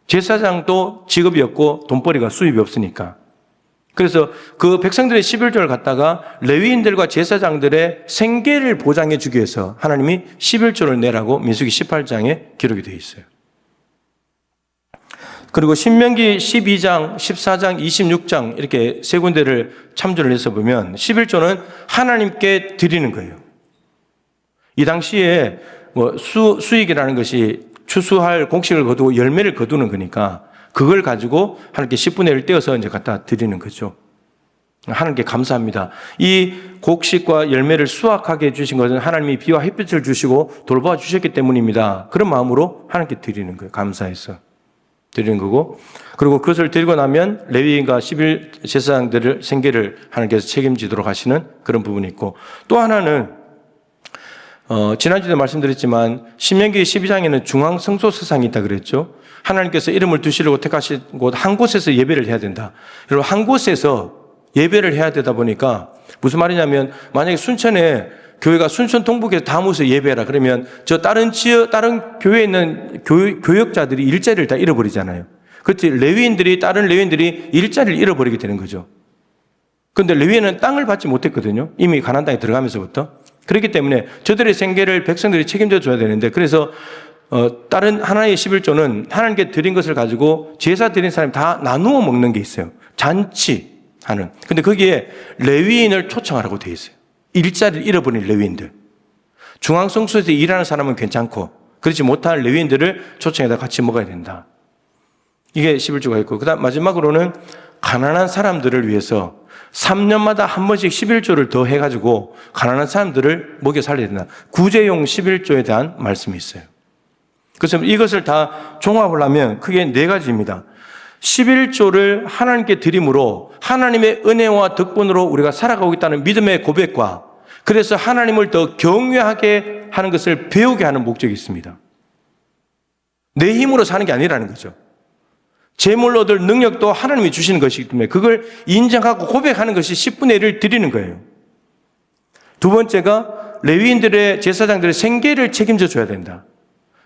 D: 제사장도 직업이 없고 돈벌이가 수입이 없으니까. 그래서 그 백성들의 11조를 갖다가 레위인들과 제사장들의 생계를 보장해 주기 위해서 하나님이 11조를 내라고 민수기 18장에 기록이 되어 있어요. 그리고 신명기 12장, 14장, 26장 이렇게 세 군데를 참조를 해서 보면 11조는 하나님께 드리는 거예요. 이 당시에 수익이라는 것이 추수할 곡식을 거두고 열매를 거두는 거니까 그걸 가지고 하나님께 10분의 1 떼어서 이제 갖다 드리는 거죠. 하나님께 감사합니다. 이 곡식과 열매를 수확하게 해주신 것은 하나님이 비와 햇빛을 주시고 돌보아 주셨기 때문입니다. 그런 마음으로 하나님께 드리는 거예요. 감사해서 드리는 거고, 그리고 그것을 드리고 나면 레위인과 11 제사장들을 생계를 하나님께서 책임지도록 하시는 그런 부분이 있고, 또 하나는 지난주에도 말씀드렸지만 신명기 12장에는 중앙성소서상이 있다 그랬죠. 하나님께서 이름을 두시려고 택하신 곳 한 곳에서 예배를 해야 된다. 여러분, 한 곳에서 예배를 해야 되다 보니까 무슨 말이냐면, 만약에 순천에 교회가 순천 동북에서 다 모여서 예배해라 그러면 저 다른 교회에 있는 교역자들이 일자리를 다 잃어버리잖아요. 그렇지, 다른 레위인들이 일자리를 잃어버리게 되는 거죠. 그런데 레위인은 땅을 받지 못했거든요. 이미 가나안 땅에 들어가면서부터. 그렇기 때문에 저들의 생계를 백성들이 책임져 줘야 되는데, 그래서 다른 하나의 11조는 하나님께 드린 것을 가지고 제사 드린 사람이 다 나누어 먹는 게 있어요. 잔치하는. 근데 거기에 레위인을 초청하라고 되어 있어요. 일자리를 잃어버린 레위인들. 중앙성소에서 일하는 사람은 괜찮고 그렇지 못한 레위인들을 초청해서 같이 먹어야 된다. 이게 11조가 있고, 그다음 마지막으로는 가난한 사람들을 위해서 3년마다 한 번씩 11조를 더 해가지고 가난한 사람들을 먹여 살려야 된다. 구제용 11조에 대한 말씀이 있어요. 그래서 이것을 다 종합을 하면 크게 4가지입니다. 11조를 하나님께 드림으로 하나님의 은혜와 덕분으로 우리가 살아가고 있다는 믿음의 고백과, 그래서 하나님을 더 경외하게 하는 것을 배우게 하는 목적이 있습니다. 내 힘으로 사는 게 아니라는 거죠. 재물로 얻을 능력도 하나님이 주시는 것이기 때문에 그걸 인정하고 고백하는 것이 10분의 1을 드리는 거예요. 두 번째가 레위인들의 제사장들의 생계를 책임져 줘야 된다.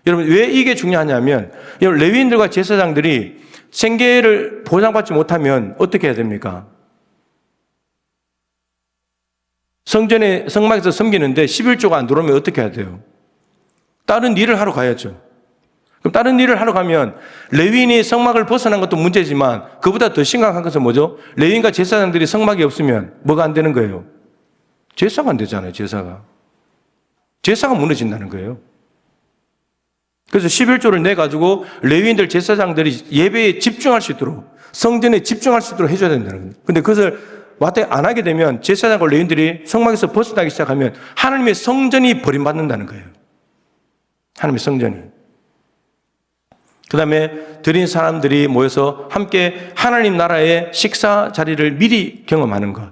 D: 여러분, 왜 이게 중요하냐면, 레위인들과 제사장들이 생계를 보장받지 못하면 어떻게 해야 됩니까? 성막에서 섬기는데 11조가 안 들어오면 어떻게 해야 돼요? 다른 일을 하러 가야죠. 그럼 다른 일을 하러 가면 레위인이 성막을 벗어난 것도 문제지만 그보다 더 심각한 것은 뭐죠? 레위인과 제사장들이 성막이 없으면 뭐가 안 되는 거예요? 제사가 안 되잖아요. 제사가 무너진다는 거예요. 그래서 11조를 내가지고 레위인들 제사장들이 예배에 집중할 수 있도록, 성전에 집중할 수 있도록 해줘야 된다는 거예요. 근데 그것을 마땅히 안 하게 되면 제사장과 레위인들이 성막에서 벗어나기 시작하면 하나님의 성전이 버림받는다는 거예요. 하나님의 성전이. 그 다음에 드린 사람들이 모여서 함께 하나님 나라의 식사 자리를 미리 경험하는 것.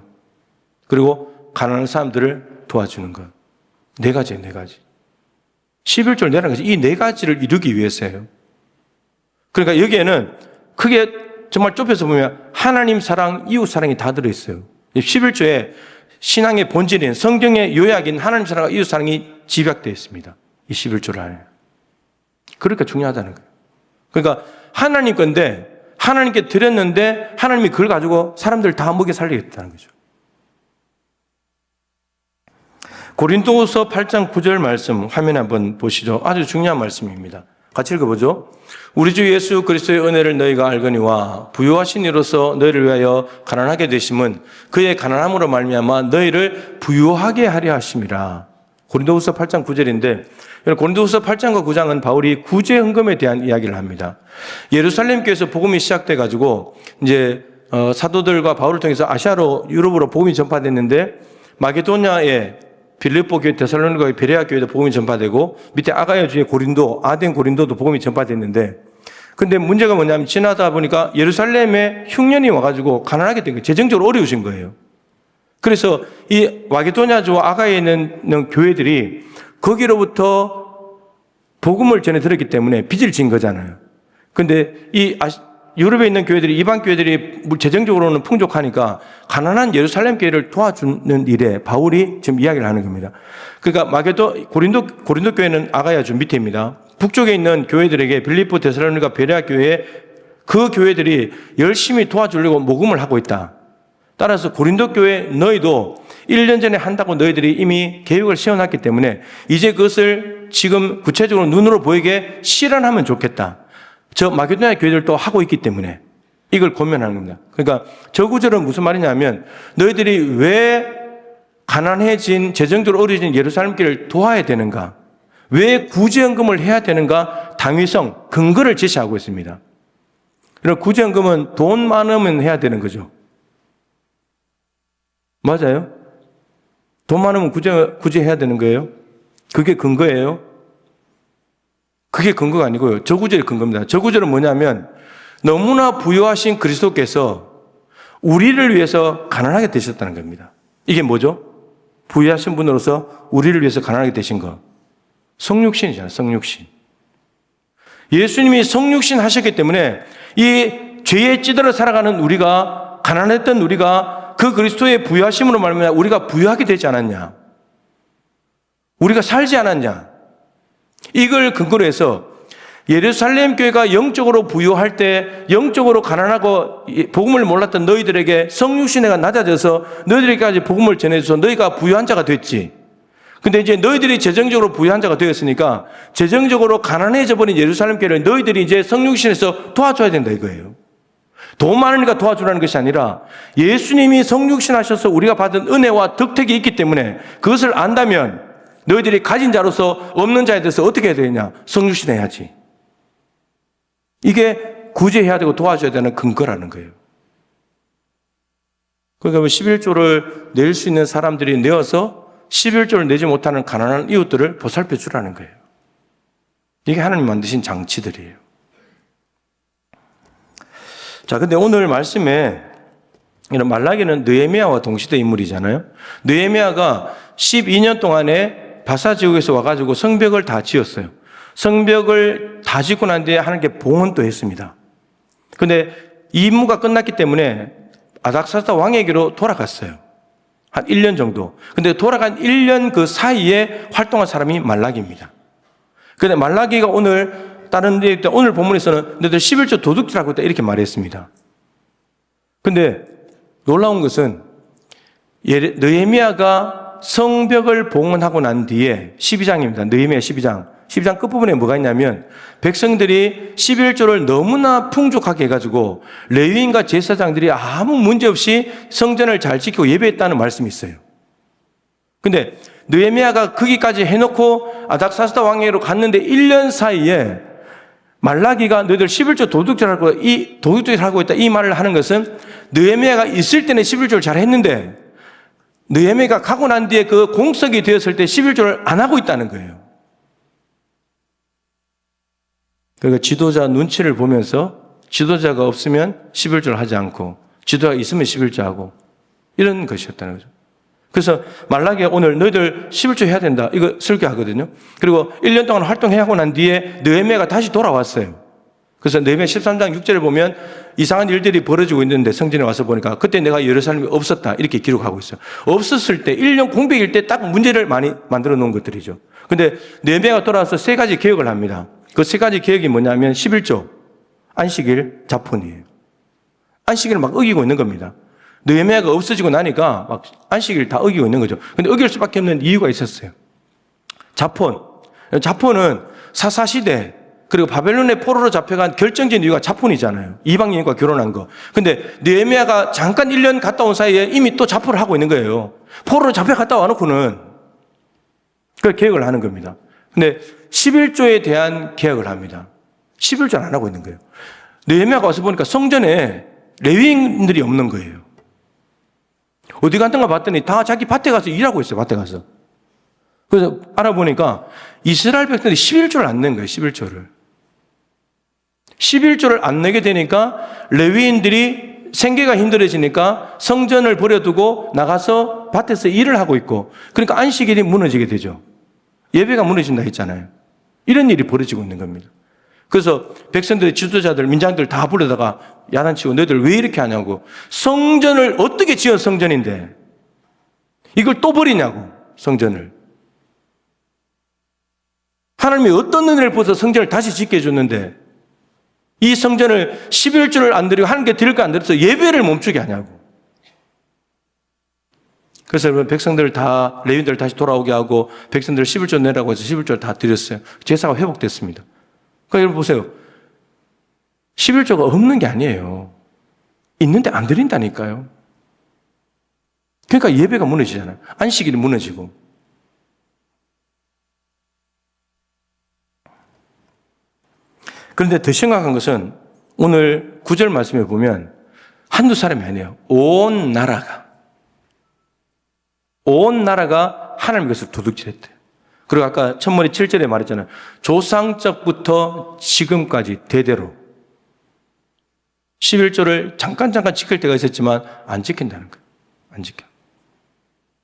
D: 그리고 가난한 사람들을 도와주는 것. 4가지예요, 4가지. 11조를 내라는 것이 이 4가지를 이루기 위해서예요. 그러니까 여기에는 크게 정말 좁혀서 보면 하나님 사랑, 이웃 사랑이 다 들어있어요. 11조에 신앙의 본질인 성경의 요약인 하나님 사랑과 이웃 사랑이 집약되어 있습니다. 이 11조를 안에. 그러니까 중요하다는 거예요. 그러니까 하나님 건데 하나님께 드렸는데 하나님이 그걸 가지고 사람들 다 먹여 살리겠다는 거죠. 고린도후서 8장 9절 말씀 화면에 한번 보시죠. 아주 중요한 말씀입니다. 같이 읽어보죠. 우리 주 예수 그리스도의 은혜를 너희가 알거니와 부유하신 이로서 너희를 위하여 가난하게 되심은 그의 가난함으로 말미암아 너희를 부유하게 하려 하심이라. 고린도후서 8장 9절인데, 고린도후서 8장과 9장은 바울이 구제 헌금에 대한 이야기를 합니다. 예루살렘 교회에서 복음이 시작돼 가지고 이제 사도들과 바울을 통해서 아시아로 유럽으로 복음이 전파됐는데, 마게도냐에 빌립보 교회, 데살로니가 베레아 교회도 복음이 전파되고 밑에 아가야 주의 고린도, 아덴 고린도도 복음이 전파됐는데, 근데 문제가 뭐냐면 지나다 보니까 예루살렘에 흉년이 와가지고 가난하게 된 거예요. 재정적으로 어려우신 거예요. 그래서 이 마게도냐주와 아가야에 있는 교회들이 거기로부터 복음을 전해 들었기 때문에 빚을 진 거잖아요. 근데 유럽에 있는 교회들이, 이방 교회들이 재정적으로는 풍족하니까 가난한 예루살렘 교회를 도와주는 일에 바울이 지금 이야기를 하는 겁니다. 그러니까 고린도 교회는 아가야주 밑에입니다. 북쪽에 있는 교회들에게 빌립보, 데살로니가, 베레아 교회, 그 교회들이 열심히 도와주려고 모금을 하고 있다. 따라서 고린도 교회 너희도 1년 전에 한다고 너희들이 이미 계획을 세워놨기 때문에 이제 그것을 지금 구체적으로 눈으로 보이게 실현하면 좋겠다. 저 마게도냐 교회들도 하고 있기 때문에 이걸 권면하는 겁니다. 그러니까 저 구절은 무슨 말이냐면 너희들이 왜 가난해진, 재정적으로 어려진 예루살렘 교회를 도와야 되는가? 왜 구제연금을 해야 되는가? 당위성, 근거를 제시하고 있습니다. 그럼 구제연금은 돈 많으면 해야 되는 거죠. 맞아요? 돈 많으면 구제해야 되는 거예요? 그게 근거예요? 그게 근거가 아니고요. 저 구절이 근거입니다. 저 구절은 뭐냐면 너무나 부유하신 그리스도께서 우리를 위해서 가난하게 되셨다는 겁니다. 이게 뭐죠? 부유하신 분으로서 우리를 위해서 가난하게 되신 거. 성육신이잖아요. 성육신. 예수님이 성육신 하셨기 때문에 이 죄에 찌들어 살아가는 우리가, 가난했던 우리가 그 그리스도의 부유하심으로 말미암아 우리가 부유하게 되지 않았냐? 우리가 살지 않았냐? 이걸 근거로 해서 예루살렘 교회가 영적으로 부유할 때 영적으로 가난하고 복음을 몰랐던 너희들에게 성육신회가 낮아져서 너희들에게까지 복음을 전해줘서 너희가 부유한 자가 됐지. 근데 이제 너희들이 재정적으로 부유한 자가 되었으니까 재정적으로 가난해져 버린 예루살렘 교회를 너희들이 이제 성육신에서 도와줘야 된다 이거예요. 돈 많으니까 도와주라는 것이 아니라 예수님이 성육신 하셔서 우리가 받은 은혜와 덕택이 있기 때문에 그것을 안다면 너희들이 가진 자로서 없는 자에 대해서 어떻게 해야 되냐? 성육신 해야지. 이게 구제해야 되고 도와줘야 되는 근거라는 거예요. 그러니까 11조를 낼 수 있는 사람들이 내어서 11조를 내지 못하는 가난한 이웃들을 보살펴 주라는 거예요. 이게 하나님 만드신 장치들이에요. 자, 근데 오늘 말씀에 이런 말라기는 느헤미야와 동시대 인물이잖아요. 느헤미야가 12년 동안에 바사 지역에서 와가지고 성벽을 다 지었어요. 성벽을 다 짓고 난 뒤에 하나님께 봉헌도 했습니다. 근데 이 임무가 끝났기 때문에 아닥사스다 왕에게로 돌아갔어요. 한 1년 정도. 근데 돌아간 1년 그 사이에 활동한 사람이 말라기입니다. 근데 말라기가 오늘 오늘 본문에서는 너희들 11조 도둑질하고 있다 이렇게 말했습니다. 근데 놀라운 것은 느헤미야가 성벽을 봉헌하고 난 뒤에 12장입니다. 느헤미야 12장. 12장 끝부분에 뭐가 있냐면 백성들이 11조를 너무나 풍족하게 해가지고 레위인과 제사장들이 아무 문제 없이 성전을 잘 지키고 예배했다는 말씀이 있어요. 근데 느헤미야가 거기까지 해놓고 아닥사스다 왕에게로 갔는데 1년 사이에 말라기가 너희들 11조 도둑질을 하고 있다 이 말을 하는 것은 느헤미야가 있을 때는 11조를 잘 했는데 느헤미야가 가고 난 뒤에 그 공석이 되었을 때 11조를 안 하고 있다는 거예요. 그러니까 지도자 눈치를 보면서 지도자가 없으면 11조를 하지 않고 지도자가 있으면 11조 하고 이런 것이었다는 거죠. 그래서 말라기가 오늘 너희들 11조 해야 된다 이거 설교하거든요. 그리고 1년 동안 활동하고 난 뒤에 느헤미야가 다시 돌아왔어요. 그래서 느헤미야 13장 6절을 보면 이상한 일들이 벌어지고 있는데 성전에 와서 보니까 그때 내가 예루살렘에 없었다 이렇게 기록하고 있어요. 없었을 때 1년 공백일 때 딱 문제를 많이 만들어 놓은 것들이죠. 근데 느헤미야가 돌아와서 세 가지 개혁을 합니다. 그 세 가지 개혁이 뭐냐면 11조, 안식일, 자폰이에요. 안식일을 막 어기고 있는 겁니다. 느헤미야가 없어지고 나니까 막 안식일을 다 어기고 있는 거죠. 근데 어길 수밖에 없는 이유가 있었어요. 자폰은 사사시대 그리고 바벨론의 포로로 잡혀간 결정적인 이유가 자폰이잖아요. 이방인과 결혼한 거. 근데 느헤미야가 잠깐 1년 갔다 온 사이에 이미 또 자포를 하고 있는 거예요. 포로로 잡혀갔다 와놓고는 그걸 개혁을 하는 겁니다. 근데 11조에 대한 개혁을 합니다. 11조는 안 하고 있는 거예요. 느헤미야가 와서 보니까 성전에 레위인들이 없는 거예요. 어디 갔던가 봤더니 다 자기 밭에 가서 일하고 있어요. 밭에 가서. 그래서 알아보니까 이스라엘 백성들이 11조를 안 낸 거예요. 11조를 안 내게 되니까 레위인들이 생계가 힘들어지니까 성전을 버려두고 나가서 밭에서 일을 하고 있고, 그러니까 안식일이 무너지게 되죠. 예배가 무너진다 했잖아요. 이런 일이 벌어지고 있는 겁니다. 그래서 백성들의 지도자들, 민장들 다 불러다가 야단치고 너희들 왜 이렇게 하냐고. 성전을 어떻게 지은 성전인데 이걸 또 버리냐고, 성전을. 하나님이 어떤 은혜를 부어서 성전을 다시 짓게 해줬는데 이 성전을 11조를 안 드리고 하나님께 드릴 거 안 드려서 예배를 멈추게 하냐고. 그래서 여러분, 백성들 다, 레위인들 다시 돌아오게 하고 백성들 11조 내라고 해서 11조를 다 드렸어요. 제사가 회복됐습니다. 그러니까 여러분 보세요. 11조가 없는 게 아니에요. 있는데 안 드린다니까요. 그러니까 예배가 무너지잖아요. 안식일이 무너지고. 그런데 더 심각한 것은 오늘 9절 말씀에 보면 한두 사람이 아니에요. 온 나라가 하나님의 것을 도둑질했대요. 그리고 아까 첫머리 7절에 말했잖아요. 조상적부터 지금까지 대대로 11조를 잠깐 지킬 때가 있었지만 안 지킨다는 거예요. 안 지켜.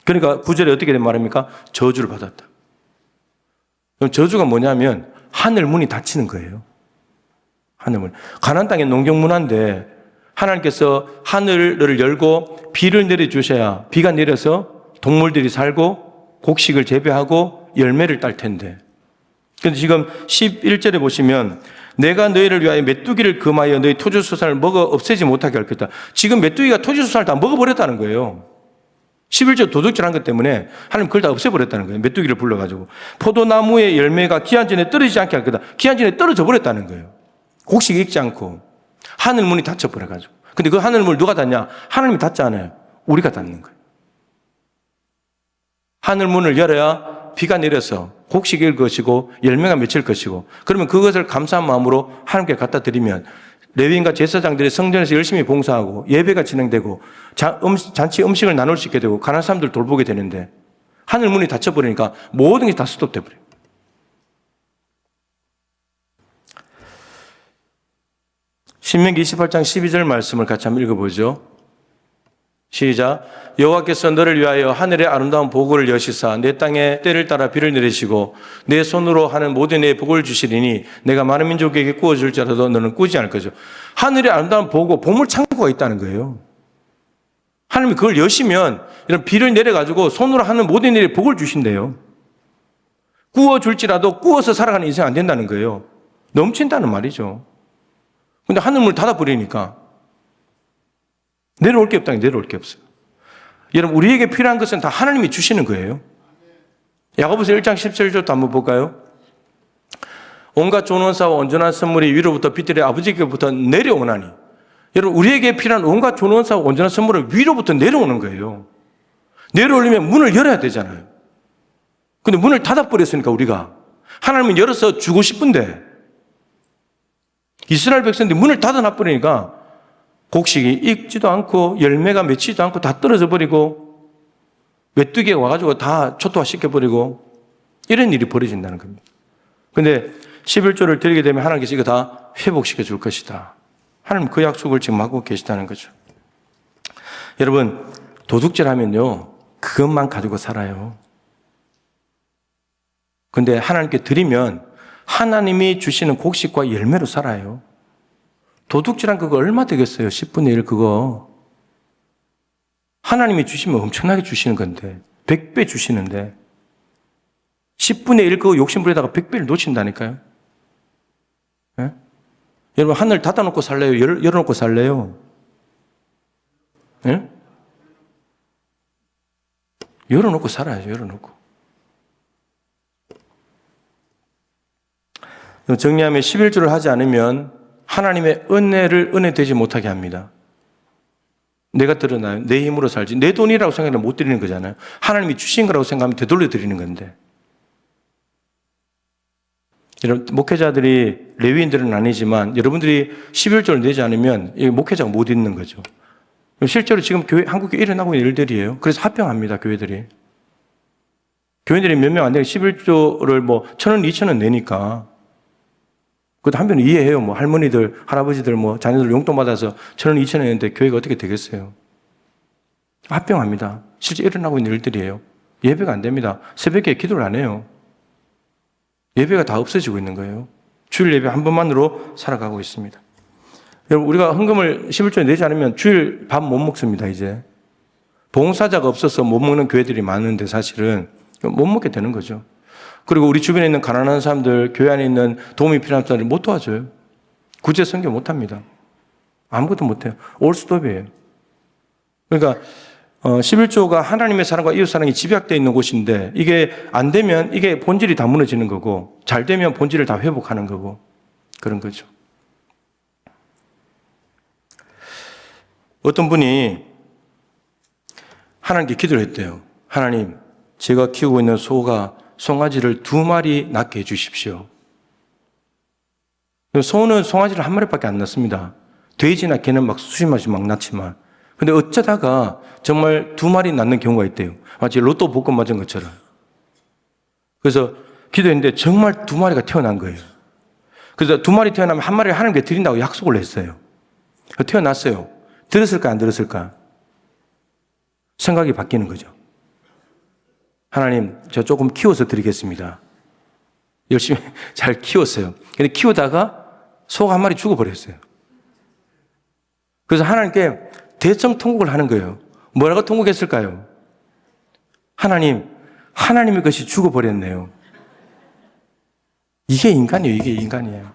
D: 그러니까 9절에 어떻게 된 말입니까? 저주를 받았다. 그럼 저주가 뭐냐면 하늘 문이 닫히는 거예요. 하늘 문. 가나안 땅의 농경 문화인데 하나님께서 하늘을 열고 비를 내려주셔야 비가 내려서 동물들이 살고 곡식을 재배하고 열매를 딸 텐데. 그런데 지금 11절에 보시면 내가 너희를 위하여 메뚜기를 금하여 너희 토주수산을 먹어 없애지 못하게 할 것이다. 지금 메뚜기가 토주수산을 다 먹어버렸다는 거예요. 11조 도둑질한 것 때문에 하나님 그걸 다 없애버렸다는 거예요. 메뚜기를 불러가지고. 포도나무의 열매가 기한 전에 떨어지지 않게 할 거다. 기한 전에 떨어져 버렸다는 거예요. 곡식이 익지 않고 하늘 문이 닫혀버려가지고. 근데 그 하늘 문을 누가 닫냐? 하나님이 닫지 않아요. 우리가 닫는 거예요. 하늘 문을 열어야 비가 내려서 곡식이 일 것이고 열매가 맺힐 것이고, 그러면 그것을 감사한 마음으로 하나님께 갖다 드리면 레위인과 제사장들이 성전에서 열심히 봉사하고 예배가 진행되고 잔치 음식을 나눌 수 있게 되고 가난한 사람들 돌보게 되는데 하늘 문이 닫혀버리니까 모든 게 다 스톱돼 버려요. 신명기 28장 12절 말씀을 같이 한번 읽어보죠. 시작. 여호와께서 너를 위하여 하늘의 아름다운 보고를 여시사 내 땅에 때를 따라 비를 내리시고 내 손으로 하는 모든 내 복을 주시리니 내가 많은 민족에게 구워줄지라도 너는 꾸지 않을 거죠. 하늘의 아름다운 보고, 보물 창고가 있다는 거예요. 하나님이 그걸 여시면 이런 비를 내려가지고 손으로 하는 모든 일에 복을 주신대요. 구워줄지라도 구워서 살아가는 인생 안 된다는 거예요. 넘친다는 말이죠. 근데 하늘문을 닫아버리니까 내려올 게 없다니 내려올 게 없어요. 여러분, 우리에게 필요한 것은 다 하나님이 주시는 거예요. 야고보서 1장 17절도 한번 볼까요? 온갖 좋은 원사와 온전한 선물이 위로부터 빛들의 아버지께부터 내려오나니. 여러분, 우리에게 필요한 온갖 좋은 원사와 온전한 선물은 위로부터 내려오는 거예요. 내려오려면 문을 열어야 되잖아요. 근데 문을 닫아버렸으니까 우리가. 하나님은 열어서 주고 싶은데 이스라엘 백성들이 문을 닫아놔버리니까 곡식이 익지도 않고 열매가 맺히지도 않고 다 떨어져 버리고 메뚜기가 와가지고 다 초토화 시켜버리고 이런 일이 벌어진다는 겁니다. 근데 11조를 드리게 되면 하나님께서 이거 다 회복시켜 줄 것이다. 하나님 그 약속을 지금 하고 계시다는 거죠. 여러분, 도둑질하면요 그것만 가지고 살아요. 근데 하나님께 드리면 하나님이 주시는 곡식과 열매로 살아요. 도둑질한 그거 얼마 되겠어요? 10분의 1 그거. 하나님이 주시면 엄청나게 주시는 건데 100배 주시는데 10분의 1 그거 욕심부리다가 100배를 놓친다니까요. 네? 여러분, 하늘 닫아놓고 살래요? 열어놓고 살래요? 네? 열어놓고 살아야죠. 열어놓고. 정리하면 11조를 하지 않으면 하나님의 은혜를 은혜되지 못하게 합니다. 내가 드러나요? 내 힘으로 살지. 내 돈이라고 생각하면 못 드리는 거잖아요. 하나님이 주신 거라고 생각하면 되돌려 드리는 건데. 이런 목회자들이, 레위인들은 아니지만 여러분들이 11조를 내지 않으면 목회자가 못 있는 거죠. 실제로 지금 한국에 일어나고 있는 일들이에요. 그래서 합병합니다, 교회들이. 교회들이 몇 명 안 되고 11조를 1,000원, 2,000원 내니까. 그것도 한편은 이해해요. 뭐 할머니들, 할아버지들, 뭐 자녀들 용돈 받아서 1,000원, 2,000원 했는데 교회가 어떻게 되겠어요? 합병합니다. 실제 일어나고 있는 일들이에요. 예배가 안 됩니다. 새벽에 기도를 안 해요. 예배가 다 없어지고 있는 거예요. 주일 예배 한 번만으로 살아가고 있습니다. 여러분, 우리가 헌금을 11조에 내지 않으면 주일 밥 못 먹습니다, 이제. 봉사자가 없어서 못 먹는 교회들이 많은데 사실은 못 먹게 되는 거죠. 그리고 우리 주변에 있는 가난한 사람들, 교회 안에 있는 도움이 필요한 사람들 못 도와줘요. 구제 선교 못 합니다. 아무것도 못 해요. 올스톱이에요. 그러니까 11조가 하나님의 사랑과 이웃 사랑이 집약되어 있는 곳인데 이게 안 되면 이게 본질이 다 무너지는 거고 잘 되면 본질을 다 회복하는 거고 그런 거죠. 어떤 분이 하나님께 기도를 했대요. 하나님, 제가 키우고 있는 소가 송아지를 2마리 낳게 해주십시오. 소는 송아지를 1마리밖에 안 낳습니다. 돼지나 개는 막 수십 마리씩 막 낳지만. 근데 어쩌다가 정말 2마리 낳는 경우가 있대요. 마치 로또 복권 맞은 것처럼. 그래서 기도했는데 정말 2마리가 태어난 거예요. 그래서 2마리 태어나면 1마리를 하나님께 드린다고 약속을 했어요. 태어났어요. 들었을까 안 들었을까? 생각이 바뀌는 거죠. 하나님, 저 조금 키워서 드리겠습니다. 열심히 잘 키웠어요. 근데 키우다가 소가 1마리 죽어버렸어요. 그래서 하나님께 대성통곡을 하는 거예요. 뭐라고 통곡했을까요? 하나님, 하나님의 것이 죽어버렸네요. 이게 인간이에요. 이게 인간이에요.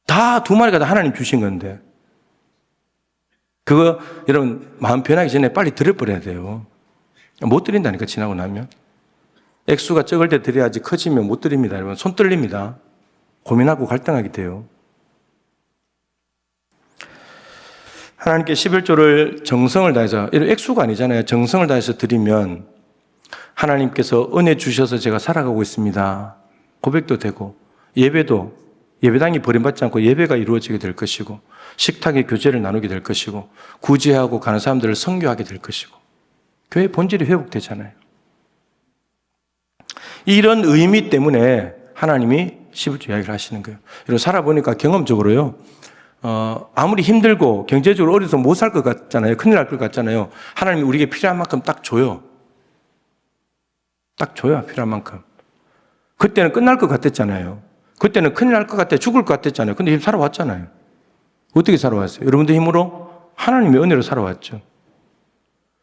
D: 다 2마리가 다 하나님 주신 건데 그거 여러분 마음 변하기 전에 빨리 드려버려야 돼요. 못 드린다니까 지나고 나면. 액수가 적을 때 드려야지 커지면 못 드립니다. 여러분 손 떨립니다. 고민하고 갈등하게 돼요. 하나님께 11조를 정성을 다해서, 이런 액수가 아니잖아요. 정성을 다해서 드리면 하나님께서 은혜 주셔서 제가 살아가고 있습니다. 고백도 되고 예배당이 버림받지 않고 예배가 이루어지게 될 것이고 식탁의 교제를 나누게 될 것이고 구제하고 가는 사람들을 선교하게 될 것이고 교회의 본질이 회복되잖아요. 이런 의미 때문에 하나님이 11조 이야기를 하시는 거예요. 여러분 살아보니까 경험적으로요. 아무리 힘들고 경제적으로 어려서 못 살 것 같잖아요. 큰일 날 것 같잖아요. 하나님이 우리에게 필요한 만큼 딱 줘요. 딱 줘요. 필요한 만큼. 그때는 끝날 것 같았잖아요. 그때는 큰일 날 것 같아. 죽을 것 같았잖아요. 근데 지금 살아왔잖아요. 어떻게 살아왔어요? 여러분들 힘으로? 하나님의 은혜로 살아왔죠.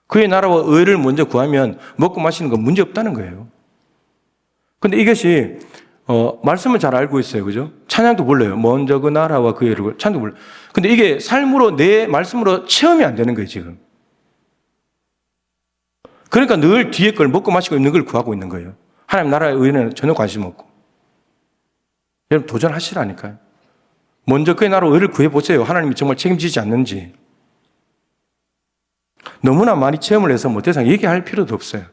D: 그의 나라와 의를 먼저 구하면 먹고 마시는 건 문제 없다는 거예요. 근데 이것이 말씀은 잘 알고 있어요. 그죠? 찬양도 불러요. 먼저 그 나라와 그 의를 찬양도 불러요. 근데 이게 삶으로 내 말씀으로 체험이 안 되는 거예요, 지금. 그러니까 늘 뒤에 걸 먹고 마시고 있는 걸 구하고 있는 거예요. 하나님 나라의 의는 전혀 관심 없고. 여러분 도전하시라니까요. 먼저 그의 나라와 의를 구해보세요. 하나님이 정말 책임지지 않는지. 너무나 많이 체험을 해서 뭐 대상 얘기할 필요도 없어요.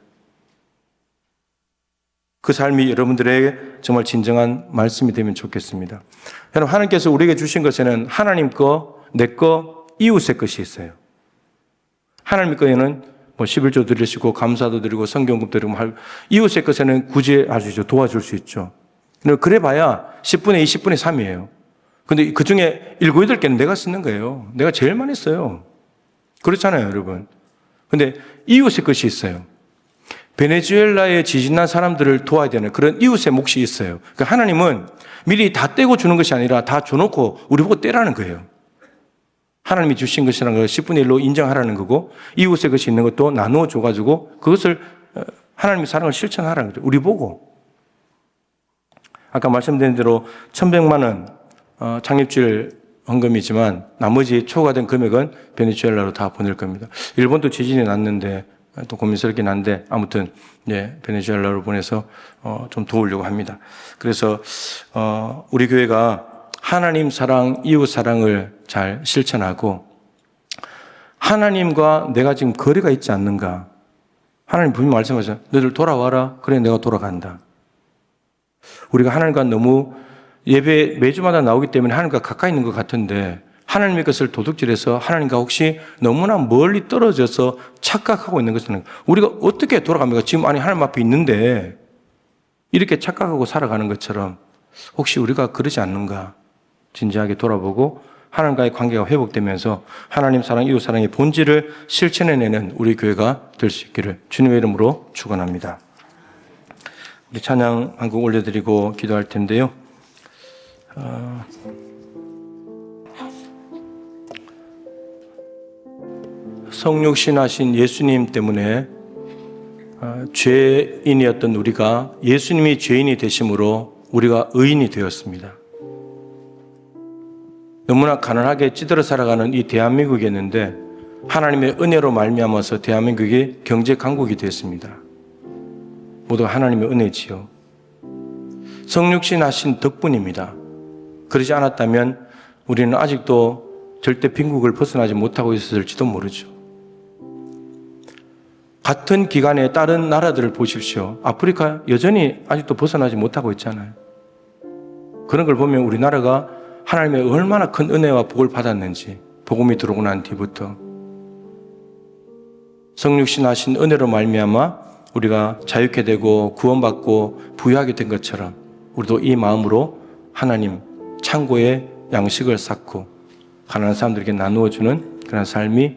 D: 그 삶이 여러분들에게 정말 진정한 말씀이 되면 좋겠습니다. 여러분 하나님께서 우리에게 주신 것에는 하나님 거, 내 거, 이웃의 것이 있어요. 하나님 거에는 뭐 11조 드리시고 감사도 드리고 성경금 드리고 이웃의 것에는 구제할 수 있죠. 도와줄 수 있죠. 그래 봐야 10분의 2, 10분의 3이에요. 근데 그 중에 7, 8개는 내가 쓰는 거예요. 내가 제일 많이 써요. 그렇잖아요, 여러분. 근데 이웃의 것이 있어요. 베네수엘라에 지진난 사람들을 도와야 되는 그런 이웃의 몫이 있어요. 그러니까 하나님은 미리 다 떼고 주는 것이 아니라 다 줘놓고 우리 보고 떼라는 거예요. 하나님이 주신 것이라는 걸 10분의 1로 인정하라는 거고 이웃의 것이 있는 것도 나누어 줘가지고 그것을 하나님의 사랑을 실천하라는 거죠. 우리 보고. 아까 말씀드린 대로 1,100만 원 창립주일 헌금이지만 나머지 초과된 금액은 베네수엘라로 다 보낼 겁니다. 일본도 지진이 났는데 또 고민스럽긴 한데 아무튼 베네수엘라로 보내서 좀 도우려고 합니다. 그래서 우리 교회가 하나님 사랑, 이웃 사랑을 잘 실천하고 하나님과 내가 지금 거리가 있지 않는가. 하나님 분명히 말씀하셨어요. 너희들 돌아와라. 그래 내가 돌아간다. 우리가 하나님과 너무 예배 매주마다 나오기 때문에 하나님과 가까이 있는 것 같은데 하나님의 것을 도둑질해서 하나님과 혹시 너무나 멀리 떨어져서 착각하고 있는 것은 우리가 어떻게 돌아갑니까? 지금 아니 하나님 앞에 있는데 이렇게 착각하고 살아가는 것처럼 혹시 우리가 그러지 않는가 진지하게 돌아보고 하나님과의 관계가 회복되면서 하나님 사랑, 이웃 사랑의 본질을 실천해내는 우리 교회가 될 수 있기를 주님의 이름으로 축원합니다. 우리 찬양 한 곡 올려드리고 기도할 텐데요. 성육신하신 예수님 때문에 죄인이었던 우리가 예수님이 죄인이 되심으로 우리가 의인이 되었습니다. 너무나 가난하게 찌들어 살아가는 이 대한민국이었는데 하나님의 은혜로 말미암아서 대한민국이 경제 강국이 되었습니다. 모두 하나님의 은혜지요. 성육신하신 덕분입니다. 그러지 않았다면 우리는 아직도 절대 빈국을 벗어나지 못하고 있었을지도 모르죠. 같은 기간에 다른 나라들을 보십시오. 아프리카 여전히 아직도 벗어나지 못하고 있잖아요. 그런 걸 보면 우리나라가 하나님의 얼마나 큰 은혜와 복을 받았는지, 복음이 들어오고 난 뒤부터 성육신하신 은혜로 말미암아 우리가 자유케 되고 구원받고 부유하게 된 것처럼 우리도 이 마음으로 하나님 창고에 양식을 쌓고 가난한 사람들에게 나누어주는 그런 삶이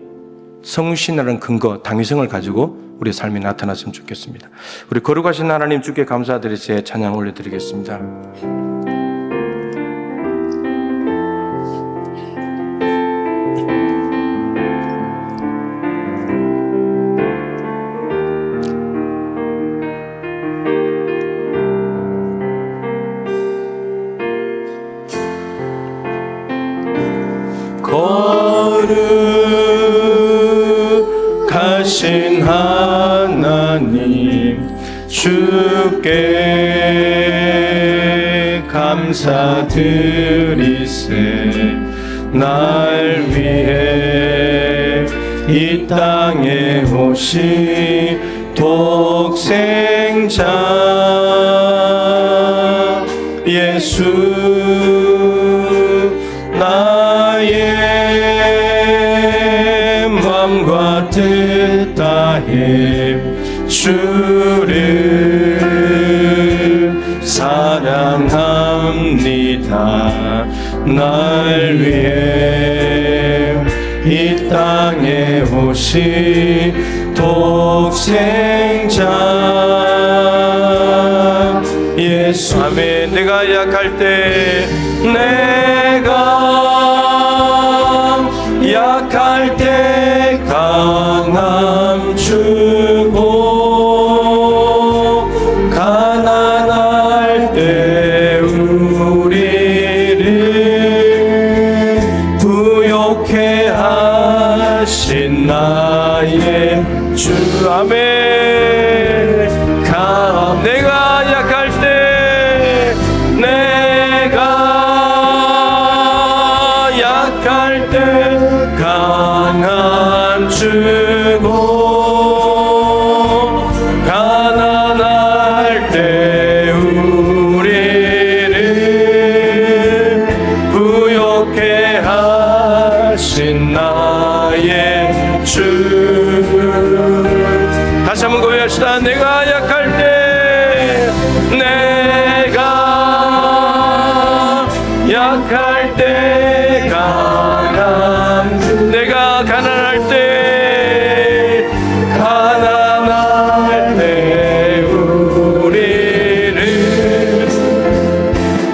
D: 성신이라는 근거, 당위성을 가지고 우리의 삶이 나타났으면 좋겠습니다. 우리 거룩하신 하나님 주께 감사드리세 찬양 올려드리겠습니다.
B: 거룩하신 하나님 주께 감사드리세. 날 위해 이 땅에 오신 독생자 예수 나의 마음과 뜻 다해 주를 사랑합니다. 날 위해 이 땅에 오신 독생자 예수. 아멘. 내가 약할 때 강함 주고 가난할 때 우리를 부욕해 하신 나의 주. 아멘. 내가 약할 때 강함 주고 가난할 때 우리를 부욕해 하신 나의 주. 다시 한번 고백합시다. 내가 약할 때 강함 주. 내가 가난할 때 우리를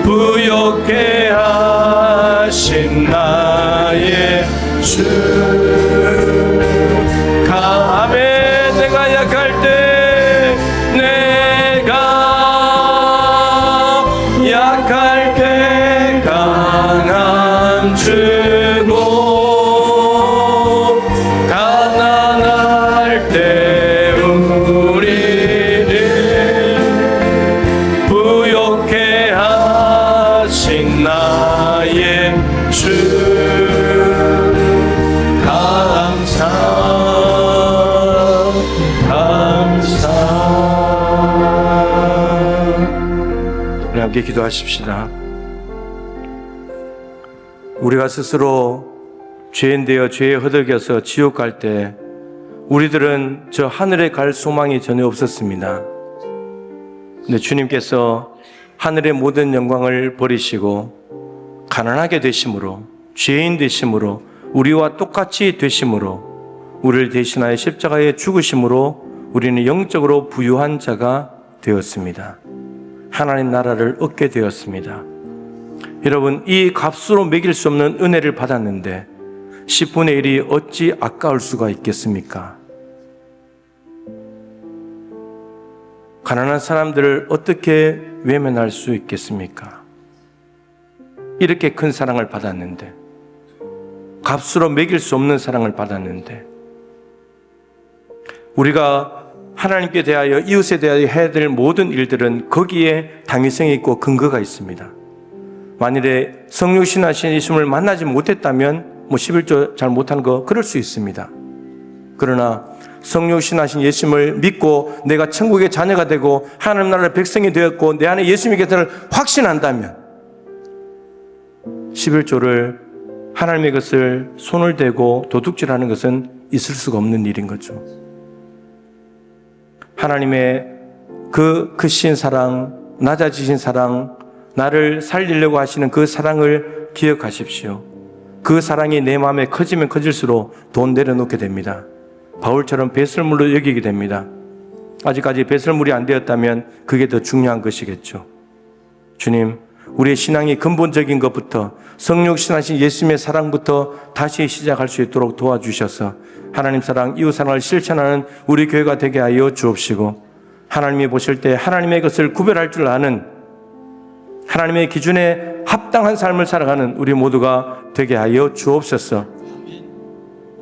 B: 부욕해 하신 나의 주. 아멘. 내가 약할 때 강함 주고 가난할 때 우리를 부욕해 하신 나의 주.
D: 우리 함께 기도하십시다. 우리가 스스로 죄인 되어 죄에 허덕여서 지옥 갈 때 우리들은 저 하늘에 갈 소망이 전혀 없었습니다. 근데 주님께서 하늘의 모든 영광을 버리시고 가난하게 되심으로, 죄인 되심으로, 우리와 똑같이 되심으로, 우리를 대신하여 십자가에 죽으심으로 우리는 영적으로 부유한 자가 되었습니다. 하나님 나라를 얻게 되었습니다. 여러분, 이 값으로 매길 수 없는 은혜를 받았는데 10분의 1이 어찌 아까울 수가 있겠습니까? 가난한 사람들을 어떻게 외면할 수 있겠습니까? 이렇게 큰 사랑을 받았는데, 값으로 매길 수 없는 사랑을 받았는데, 우리가 하나님께 대하여, 이웃에 대하여 해야 될 모든 일들은 거기에 당위성이 있고 근거가 있습니다. 만일에 성육신하신 예수님을 만나지 못했다면 11조 잘 못하는 거 그럴 수 있습니다. 그러나 성육신하신 예수님을 믿고 내가 천국의 자녀가 되고 하나님 나라의 백성이 되었고 내 안에 예수님의 계시를 확신한다면 11조를 하나님의 것을 손을 대고 도둑질하는 것은 있을 수가 없는 일인 거죠. 하나님의 그 크신 사랑, 낮아지신 사랑, 나를 살리려고 하시는 그 사랑을 기억하십시오. 그 사랑이 내 마음에 커지면 커질수록 돈 내려놓게 됩니다. 바울처럼 배설물로 여기게 됩니다. 아직까지 배설물이 안 되었다면 그게 더 중요한 것이겠죠. 주님, 우리의 신앙이 근본적인 것부터, 성육신하신 예수님의 사랑부터 다시 시작할 수 있도록 도와주셔서 하나님 사랑, 이웃 사랑을 실천하는 우리 교회가 되게 하여 주옵시고, 하나님이 보실 때 하나님의 것을 구별할 줄 아는, 하나님의 기준에 합당한 삶을 살아가는 우리 모두가 되게 하여 주옵소서.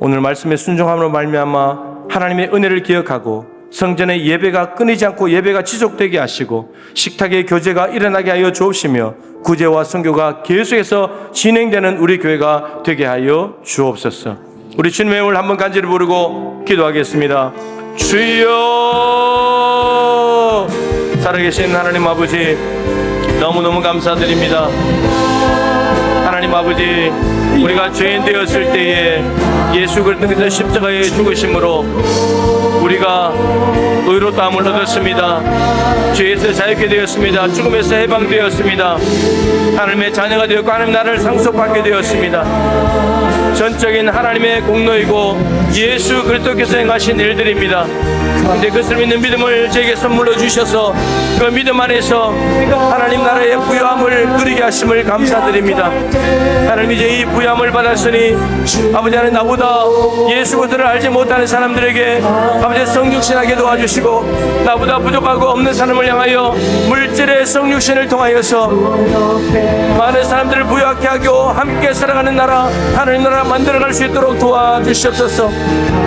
D: 오늘 말씀의 순종함으로 말미암아 하나님의 은혜를 기억하고 성전의 예배가 끊이지 않고 예배가 지속되게 하시고 식탁의 교제가 일어나게 하여 주옵시며 구제와 선교가 계속해서 진행되는 우리 교회가 되게 하여 주옵소서. 우리 주님의 이름을 한번 간절히 부르고 기도하겠습니다. 주여, 살아계신 하나님 아버지, 너무너무 감사드립니다. 하나님 아버지, 우리가 죄인 되었을 때에 예수 그리스도께서 십자가에 죽으심으로 우리가 의롭다함을 얻었습니다. 죄에서 자유케 되었습니다. 죽음에서 해방되었습니다. 하나님의 자녀가 되었고 하나님 나라를 상속받게 되었습니다. 전적인 하나님의 공로이고 예수 그리스도께서 행하신 일들입니다. 그런데 그것을 믿는 믿음을 제게 선물로 주셔서 그 믿음 안에서 하나님 나라의 부요함을 누리게 하심을 감사드립니다. 하나님, 이제 이 부요함을 받았으니 아버지 하나님, 나보다 예수 그리스도를 알지 못하는 사람들에게 아버지 성육신하게 도와주시고 나보다 부족하고 없는 사람을 향하여 물질의 성육신을 통하여서 많은 사람들을 부유하게 하고 함께 살아가는 나라, 하나님 나라 만들어갈 수 있도록 도와주시옵소서.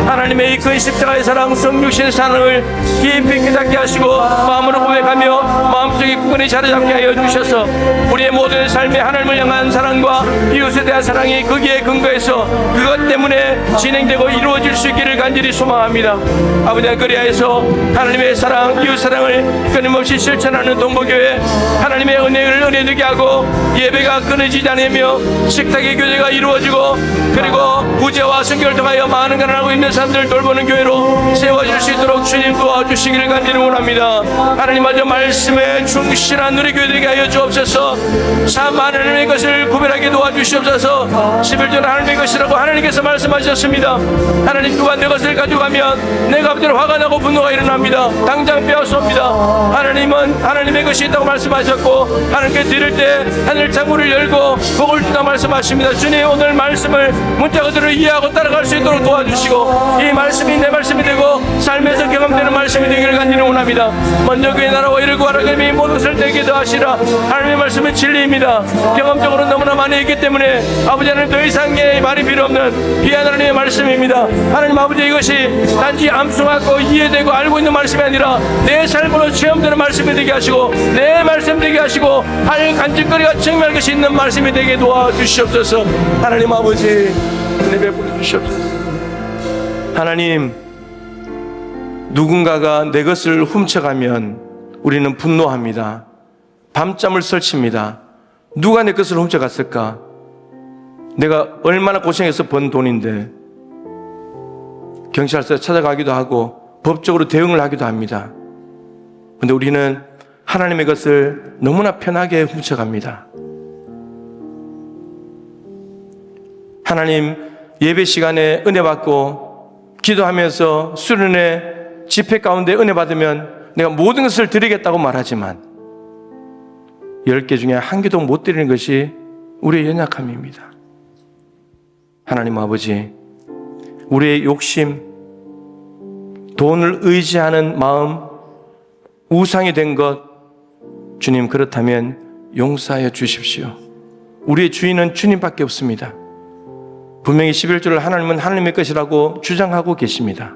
D: 하나님의 이 큰 십자가의 사랑, 성육신의 사랑을 깊이 깨닫게 하시고 마음으로 고백하며 마음속에 굳건히 자리잡게 하여 주셔서 우리의 모든 삶에 하나님을 향한 사랑과 이웃에 대한 사랑이 거기에 근거해서 그것 때문에 진행되고 이루어질 수 있기를 간절히 소망합니다. 아버지, 그리하여서 하나님의 사랑, 이웃 사랑을 끊임없이 실천하는 동부교회, 하나님의 은혜를 은혜되게 하고 예배가 끊어지지 않으며 식탁의 교제가 이루어지고 그리고 구제와 선교를 통하여 많은 가난하고 있는 사람들을 돌보는 교회로 세워질 수 있도록 주님 도와주시기를 간절히 원합니다. 하나님, 마저 말씀에 충실한 우리 교회 되게 하여 주옵소서. 참 하나님의 것을 구별하게 도와주시옵소서. 11조는 하나님의 것이라고 하나님께서 말씀하셨습니다. 하나님, 누가 내 것을 가져가면 내가 앞뒤로 화가 나고 분노가 일어납니다. 당장 빼앗습니다. 하나님은 하나님의 것이 있다고 말씀하셨고 하나님께 드릴 때 하늘 창문을 열고 복을 준다 말씀하십니다. 주님, 오늘 말씀을 문자 그대로 이해하고 따라갈 수 있도록 도와주시고 이 말씀이 내 말씀이 되고 삶에서 경험되는 말씀이 되기를 간절히 원합니다. 먼저 그의 나라와 이를 구하라. 그님이 모든 것을 되게 더하시라. 하나님의 말씀은 진리입니다. 경험적으로 너무나 많이 있기 때문에 아버지 하나님, 더 이상의 말이 필요 없는 귀한 하나님의 말씀입니다. 하나님 아버지, 이것이 단지 암송하고 이해되고 알고 있는 말씀이 아니라 내 삶으로 체험되는 말씀이 되게 하시고 내 말씀 되게 하시고 할 간직거리가 증명할 것이 있는 말씀이 되게 도와주시옵소서. 하나님 아버지, 은혜 베풀어 주시옵소서. 하나님, 누군가가 내 것을 훔쳐가면 우리는 분노합니다. 밤잠을 설칩니다. 누가 내 것을 훔쳐갔을까? 내가 얼마나 고생해서 번 돈인데. 경찰서에 찾아가기도 하고 법적으로 대응을 하기도 합니다. 그런데 우리는 하나님의 것을 너무나 편하게 훔쳐갑니다. 하나님, 예배 시간에 은혜 받고 기도하면서 수련회 집회 가운데 은혜 받으면 내가 모든 것을 드리겠다고 말하지만 10개 중에 한 개도 못 드리는 것이 우리의 연약함입니다. 하나님 아버지, 우리의 욕심, 돈을 의지하는 마음, 우상이 된 것, 주님 그렇다면 용서하여 주십시오. 우리의 주인은 주님밖에 없습니다. 분명히 11조를 하나님은 하나님의 것이라고 주장하고 계십니다.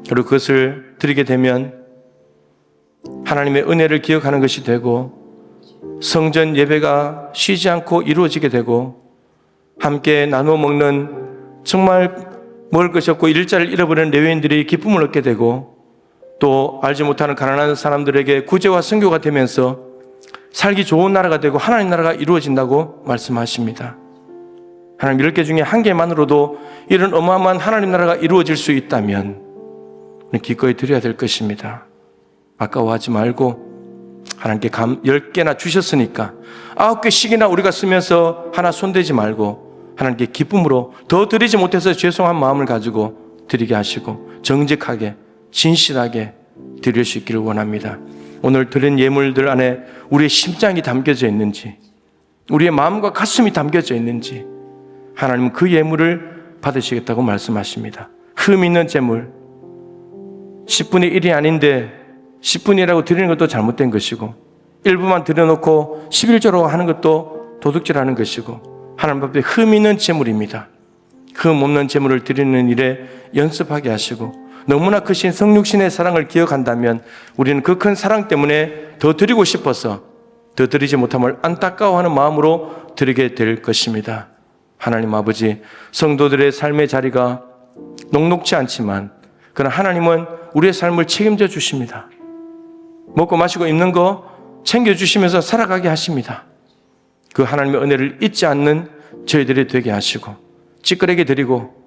D: 그리고 그것을 드리게 되면 하나님의 은혜를 기억하는 것이 되고 성전 예배가 쉬지 않고 이루어지게 되고 함께 나누어 먹는 정말 먹을 것이 없고 일자리를 잃어버리는 레위인들이 기쁨을 얻게 되고 또 알지 못하는 가난한 사람들에게 구제와 선교가 되면서 살기 좋은 나라가 되고 하나님 나라가 이루어진다고 말씀하십니다. 하나님 10개 중에 한 개만으로도 이런 어마어마한 하나님 나라가 이루어질 수 있다면 기꺼이 드려야 될 것입니다. 아까워하지 말고 하나님께 10개나 주셨으니까 9개씩이나 우리가 쓰면서 하나 손대지 말고 하나님께 기쁨으로 더 드리지 못해서 죄송한 마음을 가지고 드리게 하시고 정직하게 진실하게 드릴 수 있기를 원합니다. 오늘 드린 예물들 안에 우리의 심장이 담겨져 있는지 우리의 마음과 가슴이 담겨져 있는지 하나님은 그 예물을 받으시겠다고 말씀하십니다. 흠 있는 재물 10분의 1이 아닌데 10분이라고 드리는 것도 잘못된 것이고 일부만 드려놓고 11조라고 하는 것도 도둑질하는 것이고 하나님 앞에 흠 있는 재물입니다. 흠 없는 재물을 드리는 일에 연습하게 하시고 너무나 크신 성육신의 사랑을 기억한다면 우리는 그 큰 사랑 때문에 더 드리고 싶어서 더 드리지 못함을 안타까워하는 마음으로 드리게 될 것입니다. 하나님 아버지, 성도들의 삶의 자리가 녹록지 않지만 그러나 하나님은 우리의 삶을 책임져 주십니다. 먹고 마시고 입는 거 챙겨주시면서 살아가게 하십니다. 그 하나님의 은혜를 잊지 않는 저희들이 되게 하시고 찌끄레기 드리고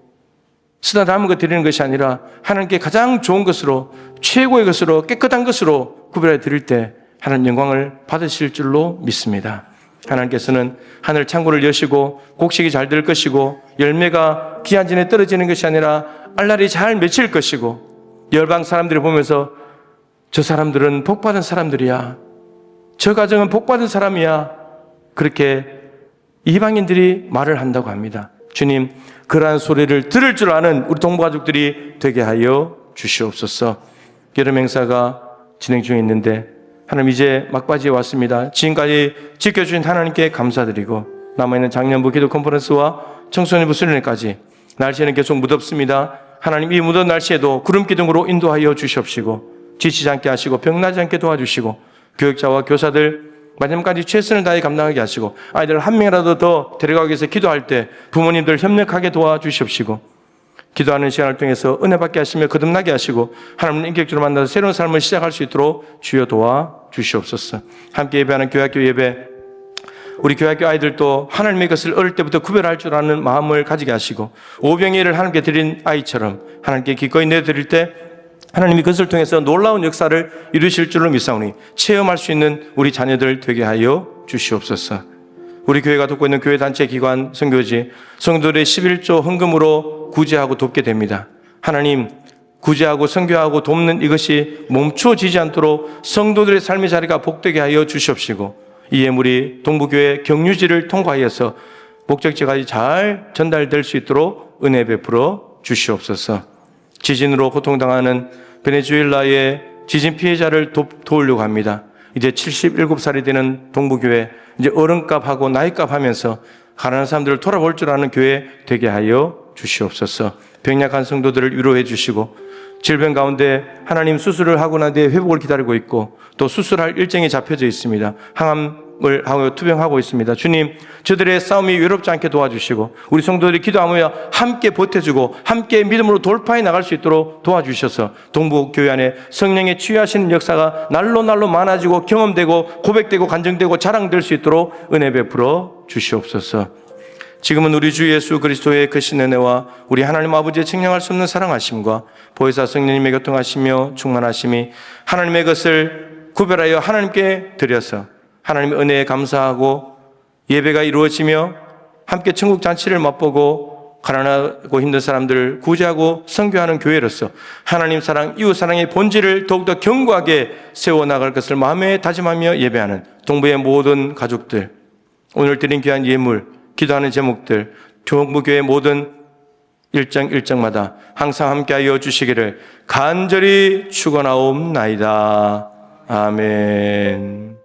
D: 쓰다 남은 거 드리는 것이 아니라 하나님께 가장 좋은 것으로 최고의 것으로 깨끗한 것으로 구별해 드릴 때 하나님 영광을 받으실 줄로 믿습니다. 하나님께서는 하늘 창고를 여시고 곡식이 잘 될 것이고 열매가 기한전에 떨어지는 것이 아니라 알날이 잘 맺힐 것이고 열방 사람들이 보면서 저 사람들은 복받은 사람들이야, 저 가정은 복받은 사람이야, 그렇게 이방인들이 말을 한다고 합니다. 주님, 그러한 소리를 들을 줄 아는 우리 동부가족들이 되게 하여 주시옵소서. 여름 행사가 진행 중에 있는데 하나님 이제 막바지에 왔습니다. 지금까지 지켜주신 하나님께 감사드리고 남아있는 작년부 기도 컨퍼런스와 청소년부 수련회까지 날씨는 계속 무덥습니다. 하나님 이 무더운 날씨에도 구름 기둥으로 인도하여 주시옵시고 지치지 않게 하시고 병나지 않게 도와주시고 교육자와 교사들 마지막까지 최선을 다해 감당하게 하시고 아이들 한 명이라도 더 데려가기 위해서 기도할 때 부모님들 협력하게 도와주시옵시고 기도하는 시간을 통해서 은혜 받게 하시며 거듭나게 하시고 하나님 인격적으로 만나서 새로운 삶을 시작할 수 있도록 주여 도와주시옵소서. 함께 예배하는 교회학교 예배, 우리 교회학교 아이들도 하나님의 것을 어릴 때부터 구별할 줄 아는 마음을 가지게 하시고 오병이를 하나님께 드린 아이처럼 하나님께 기꺼이 내드릴 때 하나님이 그것을 통해서 놀라운 역사를 이루실 줄로 믿사오니 체험할 수 있는 우리 자녀들 되게 하여 주시옵소서. 우리 교회가 돕고 있는 교회 단체 기관 선교지 성도들의 11조 헌금으로 구제하고 돕게 됩니다. 하나님, 구제하고 선교하고 돕는 이것이 멈춰지지 않도록 성도들의 삶의 자리가 복되게 하여 주시옵시고 이 예물이 동부교회 경유지를 통과하여서 목적지까지 잘 전달될 수 있도록 은혜 베풀어 주시옵소서. 지진으로 고통당하는 베네수엘라의 지진 피해자를 도우려고 합니다. 이제 77살이 되는 동부교회, 이제 어른값하고 나이값 하면서 가난한 사람들을 돌아볼 줄 아는 교회 되게 하여 주시옵소서. 병약한 성도들을 위로해 주시고 질병 가운데 하나님 수술을 하고 난 뒤에 회복을 기다리고 있고 또 수술할 일정이 잡혀져 있습니다. 항암을 하고 투병하고 있습니다. 주님, 저들의 싸움이 외롭지 않게 도와주시고 우리 성도들이 기도하며 함께 버텨주고 함께 믿음으로 돌파해 나갈 수 있도록 도와주셔서 동부교회 안에 성령의 치유하시는 역사가 날로 많아지고 경험되고 고백되고 간증되고 자랑될 수 있도록 은혜 베풀어 주시옵소서. 지금은 우리 주 예수 그리스도의 크신 은혜와 우리 하나님 아버지의 측량할 수 없는 사랑하심과 보혜사 성령님의 교통하시며 충만하심이 하나님의 것을 구별하여 하나님께 드려서 하나님의 은혜에 감사하고 예배가 이루어지며 함께 천국 잔치를 맛보고 가난하고 힘든 사람들을 구제하고 선교하는 교회로서 하나님 사랑, 이웃 사랑의 본질을 더욱더 견고하게 세워나갈 것을 마음에 다짐하며 예배하는 동부의 모든 가족들, 오늘 드린 귀한 예물, 기도하는 제목들, 동부교회 모든 일정마다 항상 함께하여 주시기를 간절히 축원하옵나이다. 아멘.